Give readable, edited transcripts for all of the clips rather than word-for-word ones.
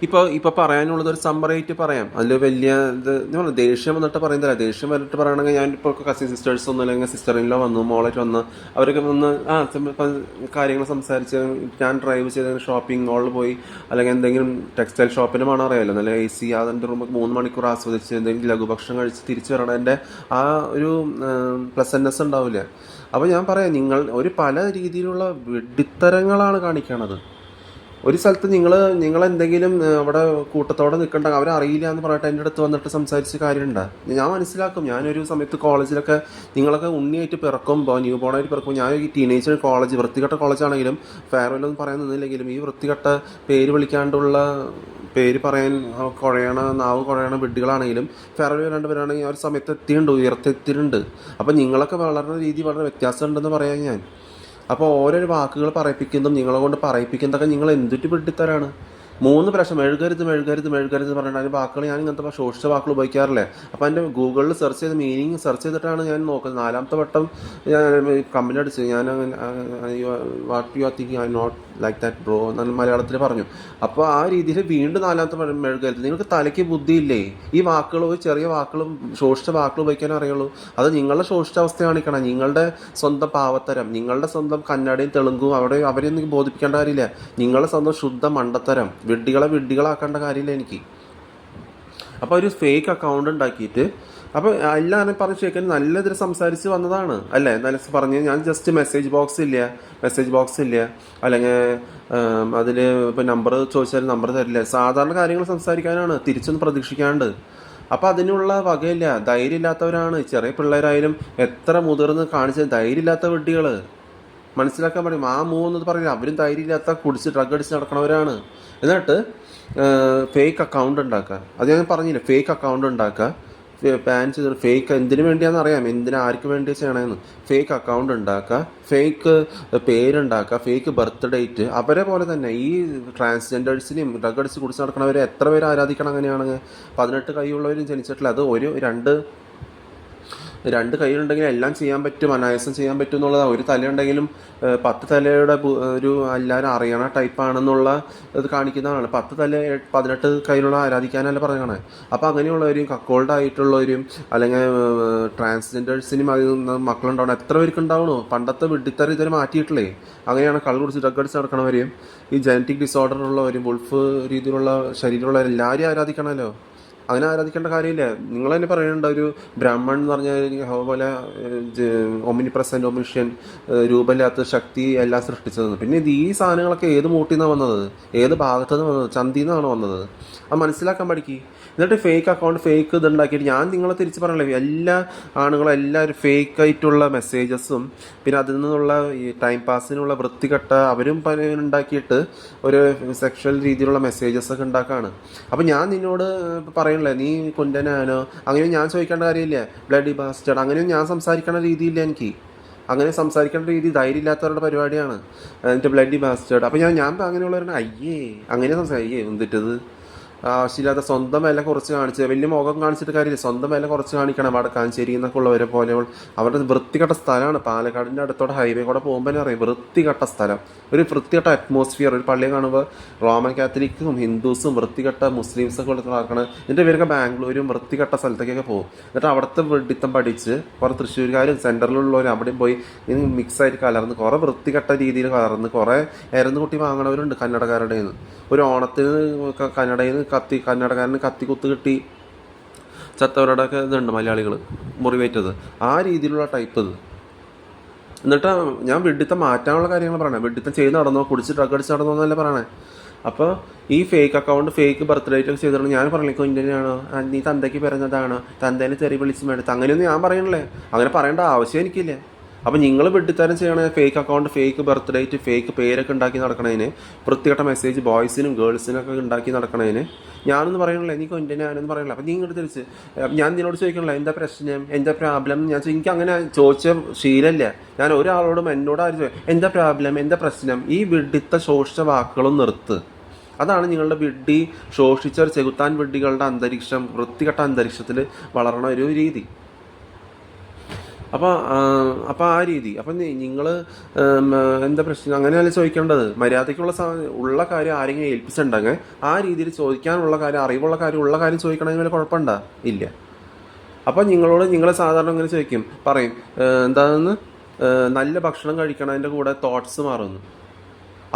ഇപ്പോൾ പറയാനുള്ളത് ഒരു സമ്മറായിട്ട് പറയാം. അതിൽ വലിയ ഇത് ദേഷ്യം വന്നിട്ട് പറയുന്നില്ല. ദേഷ്യം വന്നിട്ട് പറയണമെങ്കിൽ ഞാൻ ഇപ്പോൾ കസിൻ സിസ്റ്റേഴ്സ് ഒന്നും അല്ലെങ്കിൽ സിസ്റ്ററിലോ വന്നു, മോളായിട്ട് വന്നു, അവരൊക്കെ വന്ന് ഇപ്പം കാര്യങ്ങൾ സംസാരിച്ച് ഞാൻ ഡ്രൈവ് ചെയ്ത് ഷോപ്പിംഗ് മോളിൽ പോയി അല്ലെങ്കിൽ എന്തെങ്കിലും ടെക്സ്റ്റൈൽ ഷോപ്പിന് മണം അറിയാമല്ലോ, നല്ല AC അതിൻ്റെ റൂമിൽ 3 മണിക്കൂർ ആസ്വദിച്ച് എന്തെങ്കിലും ലഘുഭക്ഷണം കഴിച്ച് തിരിച്ചു വരണതിൻ്റെ ആ ഒരു പ്ലസൻനെസ് ഉണ്ടാവില്ല. അപ്പോൾ ഞാൻ പറയാം, ഒരു പല രീതിയിലുള്ള വെഡിത്തരങ്ങളാണ് കാണിക്കണത്. ഒരു സ്ഥലത്ത് നിങ്ങളെന്തെങ്കിലും അവിടെ കൂട്ടത്തോടെ നിൽക്കണ്ട, അവരറിയില്ല എന്ന് പറഞ്ഞിട്ട് എൻ്റെ അടുത്ത് വന്നിട്ട് സംസാരിച്ച് കാര്യമുണ്ടോ? ഞാൻ മനസ്സിലാക്കും. ഞാനൊരു സമയത്ത് കോളേജിലൊക്കെ നിങ്ങളൊക്കെ ഉണ്ണിയായിട്ട് പിറക്കുമ്പോൾ, ന്യൂ ബോണായിട്ട് പിറക്കുമ്പോൾ, ഞാൻ ഈ ടീനേജർ കോളേജ് വൃത്തികെട്ട കോളേജാണെങ്കിലും ഫെയർവെല്ലൊന്നും പറയാൻ നിന്നില്ലെങ്കിലും ഈ വൃത്തികെട്ട പേര് വിളിക്കാണ്ടുള്ള പേര് പറയാൻ നാവ് കുഴയണ വിഡ്ഢികളാണെങ്കിലും ഫെയർവെൽ വരാണ്ട് വരാണെങ്കിൽ ആ ഒരു സമയത്ത് ഉയർത്തെത്തിയിട്ടുണ്ട്. അപ്പം നിങ്ങളൊക്കെ വളർന്ന രീതി വളരെ വ്യത്യാസമുണ്ടെന്ന് പറയാൻ ഞാൻ. അപ്പോൾ ഓരോരോ വാക്കുകൾ പറയിപ്പിക്കുന്നതും നിങ്ങളെ കൊണ്ട് പറയിപ്പിക്കുന്നതൊക്കെ നിങ്ങൾ എന്തിട്ട് വിട്ടിത്തരാണ്. 3 പ്രാവശ്യം മെഴുകരുത് പറഞ്ഞിട്ട് അതിൻ്റെ വാക്കുകൾ ഞാൻ ഇങ്ങനത്തെ ശോഷിച്ച വാക്കുകൾ ഉപയോഗിക്കാറില്ലേ. അപ്പോൾ എൻ്റെ ഗൂഗിളിൽ സെർച്ച് ചെയ്ത് മീനിങ് സെർച്ച് ചെയ്തിട്ടാണ് ഞാൻ നോക്കുന്നത്. 4ാമത്തെ വട്ടം ഞാൻ കമ്പനി അടിച്ച് ഞാൻ what you are thinking I not like that bro എന്ന് മലയാളത്തിൽ പറഞ്ഞു. അപ്പോൾ ആ രീതിയിൽ വീണ്ടും 4ാമത്തെ മെഴുകരുത്. നിങ്ങൾക്ക് തലയ്ക്ക് ബുദ്ധിയില്ലേ? ഈ വാക്കുകൾ, ഒരു ചെറിയ വാക്കുകളും ശോഷിച്ച വാക്കുകൾ ഉപയോഗിക്കാൻ അറിയുള്ളൂ. അത് നിങ്ങളുടെ ശോഷിച്ച അവസ്ഥ കാണിക്കണം. നിങ്ങളുടെ സ്വന്തം പാവത്തരം, നിങ്ങളുടെ സ്വന്തം കന്നഡയും തെലുങ്കും അവരെയൊന്നും ബോധിപ്പിക്കേണ്ട കാര്യമില്ല. നിങ്ങളുടെ സ്വന്തം ശുദ്ധ മണ്ടത്തരം വിഡ്ഢികളാക്കേണ്ട കാര്യമില്ല എനിക്ക്. അപ്പോൾ ഒരു ഫേക്ക് അക്കൗണ്ട് ഉണ്ടാക്കിയിട്ട്, അപ്പോൾ എല്ലാം പറഞ്ഞ് ചോദിക്കാൻ നല്ല ഇതിൽ സംസാരിച്ച് വന്നതാണ് അല്ലേ. നല്ല പറഞ്ഞ് ഞാൻ ജസ്റ്റ് മെസ്സേജ് ബോക്സ് ഇല്ല അല്ലെങ്കിൽ അതിൽ ഇപ്പോൾ നമ്പർ ചോദിച്ചാൽ നമ്പർ തരില്ല. സാധാരണ കാര്യങ്ങൾ സംസാരിക്കാനാണ്, തിരിച്ചൊന്നും പ്രതീക്ഷിക്കാണ്ട്. അപ്പോൾ അതിനുള്ള വകയില്ല. ധൈര്യം ഇല്ലാത്തവരാണ് ചെറിയ പിള്ളേരായാലും. എത്ര മുതിർന്ന് കാണിച്ച ധൈര്യമില്ലാത്ത വിഡ്ഢികൾ മനസ്സിലാക്കാൻ പറയും. ആ മൂന്നത് പറയില്ല, അവരും ധൈര്യമില്ലാത്ത കുടിച്ച് ഡ്രഗ് അടിച്ച് നടക്കണവരാണ്. എന്നിട്ട് ഫേക്ക് അക്കൗണ്ട് ഉണ്ടാക്കുക. അത് ഞാൻ പറഞ്ഞില്ല, ഫേക്ക് അക്കൗണ്ട് ഉണ്ടാക്കുക, ബാൻ ചെയ്ത് ഫേക്ക് എന്തിനു വേണ്ടിയാണെന്ന് അറിയാം, ആർക്ക് വേണ്ടി ചെയ്യണമെന്ന്. ഫേക്ക് അക്കൗണ്ട് ഉണ്ടാക്കുക, ഫേക്ക് പേരുണ്ടാക്കുക, ഫേക്ക് ബർത്ത് ഡേറ്റ്. അവരെ പോലെ തന്നെ ഈ ട്രാൻസ്ജെൻഡേഴ്സിനെയും ഡ്രഗ് അടിച്ച് കുടിച്ച് നടക്കണവരെ എത്ര പേര് ആരാധിക്കണം. അങ്ങനെയാണെങ്കിൽ 18 കൈയുള്ളവരും ജനിച്ചിട്ടില്ല. അത് രണ്ട് കൈയുണ്ടെങ്കിൽ എല്ലാം ചെയ്യാൻ പറ്റും, അനായാസം ചെയ്യാൻ പറ്റും എന്നുള്ളതാണ്. ഒരു തലയുണ്ടെങ്കിലും 10 തലയുടെ ഒരു എല്ലാവരും അറിയണ ടൈപ്പാണെന്നുള്ള ഇത് കാണിക്കുന്നതാണ്. 10 തല 18 കൈയിലുള്ള ആരാധിക്കാനല്ല പറയണേ. അപ്പോൾ അങ്ങനെയുള്ളവരും കക്കോൾഡ് ആയിട്ടുള്ളവരും അല്ലെങ്കിൽ ട്രാൻസ്ജെൻഡേഴ്സിനും അതിൽ നിന്ന് മക്കളുണ്ടാവണം. എത്ര പേർക്ക് ഉണ്ടാവണോ? പണ്ടത്തെ വിഡ്ഢിത്തരം ഇതുവരെ മാറ്റിയിട്ടില്ലേ. അങ്ങനെയാണ് കള്ള് കുടിച്ച് ഡ്രഗ് അടിച്ച് നടക്കണവരെയും ഈ ജനറ്റിക് ഡിസോർഡർ ഉള്ളവരും വുൾഫ് രീതിയിലുള്ള ശരീരമുള്ള എല്ലാവരെയും ആരാധിക്കണമല്ലോ. അങ്ങനെ ആരാധിക്കേണ്ട കാര്യമില്ല. നിങ്ങൾ തന്നെ പറയുന്നുണ്ട്, ഒരു ബ്രാഹ്മൺ എന്ന് പറഞ്ഞാൽ അതുപോലെ ഒമിനി പ്രസൻറ്റ് ഒമിഷ്യൻ രൂപമില്ലാത്ത ശക്തി എല്ലാം സൃഷ്ടിച്ചതെന്ന്. പിന്നെ ഈ സാധനങ്ങളൊക്കെ ഏത് മൂട്ടിൽ നിന്നാണ് വന്നത്? ഏത് ഭാഗത്തു നിന്ന് വന്നത്? ചന്തിയിൽ നിന്നാണ് വന്നത്. അത് മനസ്സിലാക്കാൻ പഠിക്കുക. എന്നിട്ട് ഫേക്ക് അക്കൗണ്ട് ഫേക്ക് ഇതുണ്ടാക്കിയിട്ട് ഞാൻ നിങ്ങളെ തിരിച്ച് പറയണേ, എല്ലാ ആണുങ്ങളും എല്ലാവരും ഫേക്കായിട്ടുള്ള മെസ്സേജസും പിന്നെ അതിൽ നിന്നുള്ള ഈ ടൈം പാസിനുള്ള വൃത്തികെട്ട അവരും ഉണ്ടാക്കിയിട്ട് ഒരു സെക്ഷൽ രീതിയിലുള്ള മെസ്സേജസൊക്കെ ഉണ്ടാക്കുകയാണ്. അപ്പോൾ ഞാൻ നിന്നോട് പറയണല്ലേ, നീ കൊണ്ടനാനോ അങ്ങനെ ഞാൻ ചോദിക്കേണ്ട കാര്യമില്ല. ബ്ലഡി ബാസ്റ്റേഡ് അങ്ങനെയും ഞാൻ സംസാരിക്കേണ്ട രീതിയില്ല എനിക്ക്. അങ്ങനെ സംസാരിക്കേണ്ട രീതി ധൈര്യമില്ലാത്തവരുടെ പരിപാടിയാണ്. എന്നിട്ട് ബ്ലഡി ബാസ്റ്റേഡ്. അപ്പോൾ ഞാൻ അങ്ങനെയുള്ളവരാണ് അങ്ങനെ എന്തിട്ടത് ആവശ്യമില്ലാത്ത സ്വന്തം വില കുറച്ച് കാണിച്ച് വലിയ മുഖം കാണിച്ചിട്ട് കാര്യമില്ല. സ്വന്തം വില കുറച്ച് കാണിക്കണം. വടക്കാഞ്ചേരി എന്നൊക്കെ ഉള്ളവരെ പോലെ അവരുടെ വൃത്തികെട്ട സ്ഥലമാണ്. പാലക്കാടിൻ്റെ അടുത്തോടെ ഹൈവേ കൂടെ പോകുമ്പോൾ അറിയാം, വൃത്തികെട്ട സ്ഥലം, ഒരു വൃത്തികെട്ട അറ്റ്മോസ്ഫിയർ. ഒരു പള്ളിയെ കാണുമ്പോൾ റോമൻ കാത്തലിക്കും ഹിന്ദുസും വൃത്തികെട്ട മുസ്ലിംസൊക്കെ ഉള്ള നടക്കണം. എന്നിട്ട് ഇവരൊക്കെ ബാംഗ്ലൂരും വൃത്തികെട്ട സ്ഥലത്തേക്കൊക്കെ പോകും. എന്നിട്ട് അവിടുത്തെ വെഡിത്തം പഠിച്ച് കുറേ തൃശ്ശൂർക്കാരും സെൻറ്ററിലുള്ളവരും അവിടെയും പോയി മിക്സായിട്ട് കലർന്ന് കുറേ വൃത്തികെട്ട രീതിയിൽ കലർന്ന് കുറേ എരന്ന് കുട്ടി വാങ്ങണവരുണ്ട് കന്നഡക്കാരുടെ നിന്ന്. ഒരു ഓണത്തിന് കന്നഡയിൽ നിന്ന് കന്നഡക്കാരന് കത്തിക്കുത്ത് കിട്ടി ചത്തവരുടെയൊക്കെ ഇതുണ്ട് മലയാളികൾ മുറിവേറ്റത്. ആ രീതിയിലുള്ള ടൈപ്പ് ഇത്. എന്നിട്ട് ഞാൻ വെഡിത്തം മാറ്റാനുള്ള കാര്യങ്ങൾ പറയണേ. വെഡിത്തം ചെയ്ത് നടന്നോ, കുടിച്ച് ഡ്രഗ് അടിച്ച് നടന്നോ എന്നല്ല പറയണേ. അപ്പോൾ ഈ fake account fake birth date ഒക്കെ ചെയ്തിട്ടുണ്ട്. ഞാൻ പറഞ്ഞില്ലേ, ഇന്ത്യനാണോ, നീ തന്തയ്ക്ക് പിറന്നതാണോ, തന്തേനെ തെറി വിളിച്ച് മേടിച്ച് അങ്ങനെയൊന്നും ഞാൻ പറയണല്ലേ. അങ്ങനെ പറയേണ്ട ആവശ്യം എനിക്കില്ല. അപ്പോൾ നിങ്ങൾ വെഡിത്തരം ചെയ്യണേ, fake account fake birth date fake പേരൊക്കെ ഉണ്ടാക്കി നടക്കണതിന്, വൃത്തികെട്ട മെസ്സേജ് ബോയ്സിനും ഗേൾസിനൊക്കെ ഉണ്ടാക്കി നടക്കണതിന് ഞാനൊന്നും പറയണില്ല. എനിക്ക് ഞാനൊന്നും പറയണില്ല. അപ്പം നീ ഇങ്ങോട്ട് തിരിച്ച് ഞാൻ നിന്നോട് ചോദിക്കണില്ല എന്താ പ്രശ്നം, എന്താ പ്രോബ്ലം. എനിക്ക് അങ്ങനെ ചോദിച്ച ശീലമില്ല. ഞാൻ ഒരാളോടും എന്നോട് ആരും എന്താ പ്രോബ്ലം, എന്താ പ്രശ്നം, ഈ വിഡിത്ത ശോഷിച്ച വാക്കുകളും നിർത്ത്. അതാണ് നിങ്ങളുടെ വിഡ്ഢി ശോഷിച്ച ഒരു ചെകുത്താൻ വിഡ്ഢികളുടെ അന്തരീക്ഷം, വൃത്തികെട്ട അന്തരീക്ഷത്തിൽ വളരണ ഒരു രീതി. അപ്പോൾ അപ്പോൾ ആ രീതി അപ്പം നിങ്ങൾ എന്താ പ്രശ്നം അങ്ങനെയല്ല ചോദിക്കേണ്ടത്. മര്യാദയ്ക്കുള്ള ഉള്ള കാര്യം ആരെങ്കിലും ഏൽപ്പിച്ചിട്ടുണ്ടെങ്കിൽ ആ രീതിയിൽ ചോദിക്കാനുള്ള കാര്യം, അറിവുള്ള കാര്യം, ഉള്ള കാര്യം ചോദിക്കണമെങ്കിൽ കുഴപ്പമുണ്ടോ? ഇല്ല. അപ്പം നിങ്ങൾ സാധാരണ ഇങ്ങനെ ചോദിക്കും, പറയും എന്താണെന്ന്, നല്ല ഭക്ഷണം കഴിക്കണതിൻ്റെ കൂടെ തോട്ട്സ് മാറുന്നു.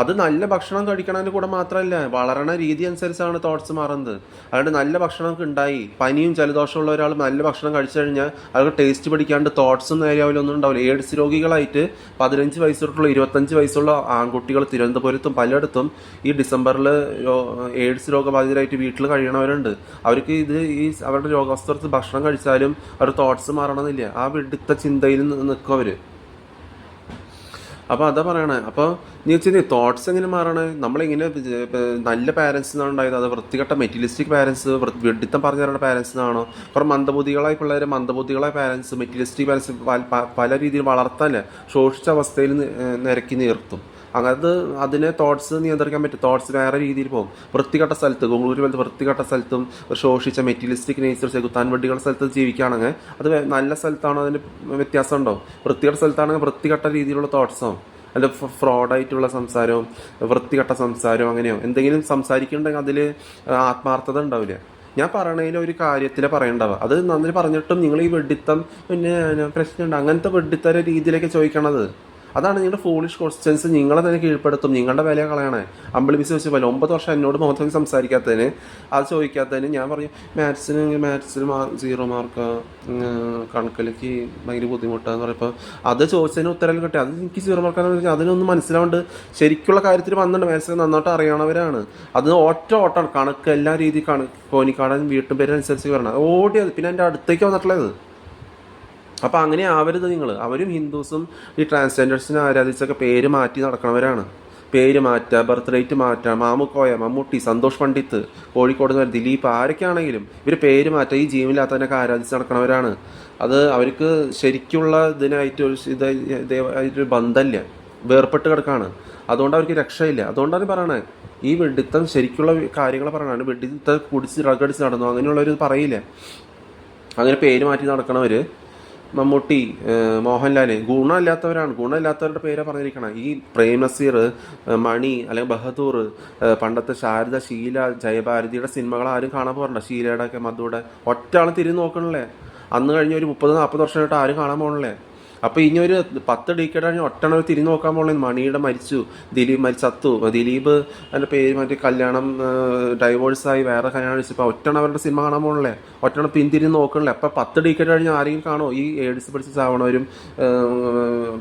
അത് നല്ല ഭക്ഷണം കഴിക്കണതിൻ്റെ കൂടെ മാത്രമല്ല, വളരണ രീതി അനുസരിച്ചാണ് തോട്ട്സ് മാറുന്നത്. അതുകൊണ്ട് നല്ല ഭക്ഷണം ഉണ്ടായി, പനിയും ജലദോഷമുള്ള ഒരാൾ നല്ല ഭക്ഷണം കഴിച്ചു കഴിഞ്ഞാൽ അയാൾക്ക് ടേസ്റ്റ് പിടിക്കാണ്ട് തോട്ട്സും നേരെയാവില്ല, ഉണ്ടാവില്ല. എയ്ഡ്സ് രോഗികളായിട്ട് 15 വയസ്സ് തൊട്ടുള്ള 25 വയസ്സുള്ള ആൺകുട്ടികൾ തിരുവനന്തപുരത്തും പലയിടത്തും ഈ ഡിസംബറിൽ എയ്ഡ്സ് രോഗബാധിതരായിട്ട് വീട്ടിൽ കഴിയണവരുണ്ട്. അവർക്ക് അവരുടെ രോഗാവസ്ഥ ഭക്ഷണം കഴിച്ചാലും അവർ തോട്ട്സ് മാറണമെന്നില്ല. ആ വിടുത്ത ചിന്തയിൽ നിൽക്കും അവർ. അപ്പോൾ അതാ പറയണേ. അപ്പോൾ നീ വെച്ചാൽ തോട്ട്സ് എങ്ങനെ മാറണേ? നമ്മളിങ്ങനെ നല്ല പാരൻസ് എന്നാണ് ഉണ്ടായത്, അത് വൃത്തികെട്ട മെറ്റീരിയലിസ്റ്റിക് പാരൻസ്, വെഡിത്തം പറഞ്ഞു തരുന്ന പാരൻസ് എന്നാണോ? കുറേ മന്ദബുദ്ധികളായ പിള്ളേർ, മന്ദബുദ്ധികളായ പാരൻസ്, മെറ്റീരിയലിസ്റ്റിക് പാരൻസ് പല രീതിയിൽ വളർത്താനല്ലേ ശോഷിച്ച അവസ്ഥയിൽ നിരക്കി നിർത്തും. അതിനെ തോട്ട്സ് നിയന്ത്രിക്കാൻ പറ്റും. തോട്ട്സ് വേറെ രീതിയിൽ പോകും. വൃത്തികെട്ട സ്ഥലത്ത്, ഗുംഗ്ളൂർ പോലത്തെ വൃത്തികെട്ട സ്ഥലത്തും ശോഷിച്ച മെറ്റീരിയലിസ്റ്റിക് നേച്ചർ ചെകുത്താൻ വണ്ടികളുടെ സ്ഥലത്ത് ജീവിക്കുകയാണെങ്കിൽ അത് നല്ല സ്ഥലത്താണോ അതിന് വ്യത്യാസം ഉണ്ടാവും. വൃത്തികെട്ട സ്ഥലത്താണെങ്കിൽ വൃത്തികെട്ട രീതിയിലുള്ള തോട്ട്സോ അല്ല ഫ്രോഡായിട്ടുള്ള സംസാരവും വൃത്തികെട്ട സംസാരവും അങ്ങനെയോ എന്തെങ്കിലും സംസാരിക്കുന്നുണ്ടെങ്കിൽ അതിൽ ആത്മാർത്ഥത ഉണ്ടാവില്ല. ഞാൻ പറയണതിൽ ഒരു കാര്യത്തിൽ പറയണ്ടാവുക. അത് നന്നായി പറഞ്ഞിട്ടും നിങ്ങൾ ഈ വെഡിത്തം പിന്നെ പ്രശ്നമുണ്ട് അങ്ങനത്തെ വെഡിത്തര രീതിയിലേക്ക് ചോദിക്കണത്. അതാണ് നിങ്ങളുടെ ഫോളിഷ് ക്വസ്റ്റ്യൻസ്. നിങ്ങളെ തന്നെ കീഴ്പ്പെടുത്തും, നിങ്ങളുടെ വില കളയണേ. അമ്പിളിബിസ് വെച്ച് പോലെ 9 വർഷം എന്നോട് മുഖത്തേക്ക് സംസാരിക്കാത്തതിന്, അത് ചോദിക്കാത്തതിന് ഞാൻ പറയും മാത്സിൽ 0 മാർക്ക്, കണക്കിലേക്ക് ഭയങ്കര ബുദ്ധിമുട്ടാന്ന് പറയുമ്പോൾ അത് ചോദിച്ചതിന് ഉത്തരം കിട്ടി. അത് എനിക്ക് 0 മാർക്കാന്ന് പറഞ്ഞാൽ അതിനൊന്നും മനസ്സിലാവുണ്ട്. ശരിക്കുള്ള കാര്യത്തിൽ വന്നിട്ടുണ്ട്. മാത്സ് നന്നായിട്ട് അറിയണവരാണ്. അത് ഓട്ടാണ്. കണക്ക് എല്ലാ രീതി കോനിക്കാടൻ വീട്ടും പേരനുസരിച്ച് വരണം. ഓടിയത് പിന്നെ എൻ്റെ അടുത്തേക്ക് വന്നിട്ടുള്ളത്. അപ്പം അങ്ങനെ ആവരുത് നിങ്ങൾ. അവരും ഹിന്ദുസും ഈ ട്രാൻസ്ജെൻഡേഴ്സിനെ ആരാധിച്ചൊക്കെ പേര് മാറ്റി നടക്കണവരാണ്. പേര് മാറ്റുക, ബർത്ത് ഡേറ്റ് മാറ്റുക. മാമുക്കോയ, മമ്മൂട്ടി, സന്തോഷ് പണ്ഡിത്ത്, കോഴിക്കോട് നിന്ന് ദിലീപ്, ആരൊക്കെ ആണെങ്കിലും ഇവർ പേര് മാറ്റുക. ഈ ജീവനില്ലാത്തതിനൊക്കെ ആരാധിച്ച് നടക്കണവരാണ്. അത് അവർക്ക് ശരിക്കുള്ള ഇതിനായിട്ട് ഇതായിട്ടൊരു ബന്ധമില്ല, വേർപെട്ട് കിടക്കാണ്. അതുകൊണ്ട് അവർക്ക് രക്ഷയില്ല. അതുകൊണ്ടാണ് പറയണേ ഈ വെഡിത്തം ശരിക്കുള്ള കാര്യങ്ങൾ പറയണതാണ്. വെഡിത്തം കുടിച്ച് ഡ്രഗ് അടിച്ച് നടന്നു അങ്ങനെയുള്ളവർ പറയില്ല. അങ്ങനെ പേര് മാറ്റി നടക്കണവർ മമ്മൂട്ടി, മോഹൻലാൽ ഗുണമില്ലാത്തവരാണ്. ഗുണമില്ലാത്തവരുടെ പേരാണ് പറഞ്ഞിരിക്കണം. ഈ പ്രേം നസീർ, മണി അല്ലെങ്കിൽ ബഹദൂർ, പണ്ടത്തെ ശാരദ, ഷീല, ജയഭാരതിയുടെ സിനിമകൾ ആരും കാണാൻ പോകണ്ട. ഷീലയുടെ ഒക്കെ, മധുവിടെ ഒറ്റ ആൾ തിരിഞ്ഞ് നോക്കണല്ലേ. അന്ന് കഴിഞ്ഞ ഒരു 30-40 വർഷമായിട്ട് ആരും കാണാൻ പോകണല്ലേ. അപ്പോൾ ഇനി ഒരു 10 ഡീക്കേഡ് കഴിഞ്ഞ് ഒറ്റണ തിരിഞ്ഞു നോക്കാൻ പോകുന്നത്. മണിയുടെ മരിച്ചു, ദിലീപ് ചത്തു, ദിലീപ് എൻ്റെ പേര് മറ്റേ കല്യാണം ഡൈവോഴ്സായി വേറെ കല്യാണം കഴിച്ചപ്പോൾ ഒറ്റണ അവരുടെ സിനിമ കാണാൻ പോകണല്ലേ. ഒറ്റണ പിന്തിരിഞ്ഞ് നോക്കണല്ലേ. അപ്പോൾ 10 ഡീക്കേഡ് കഴിഞ്ഞ് ആരെങ്കിലും കാണോ? ഈ എയ്ഡ്സ് പിടിച്ച് ചാവണവരും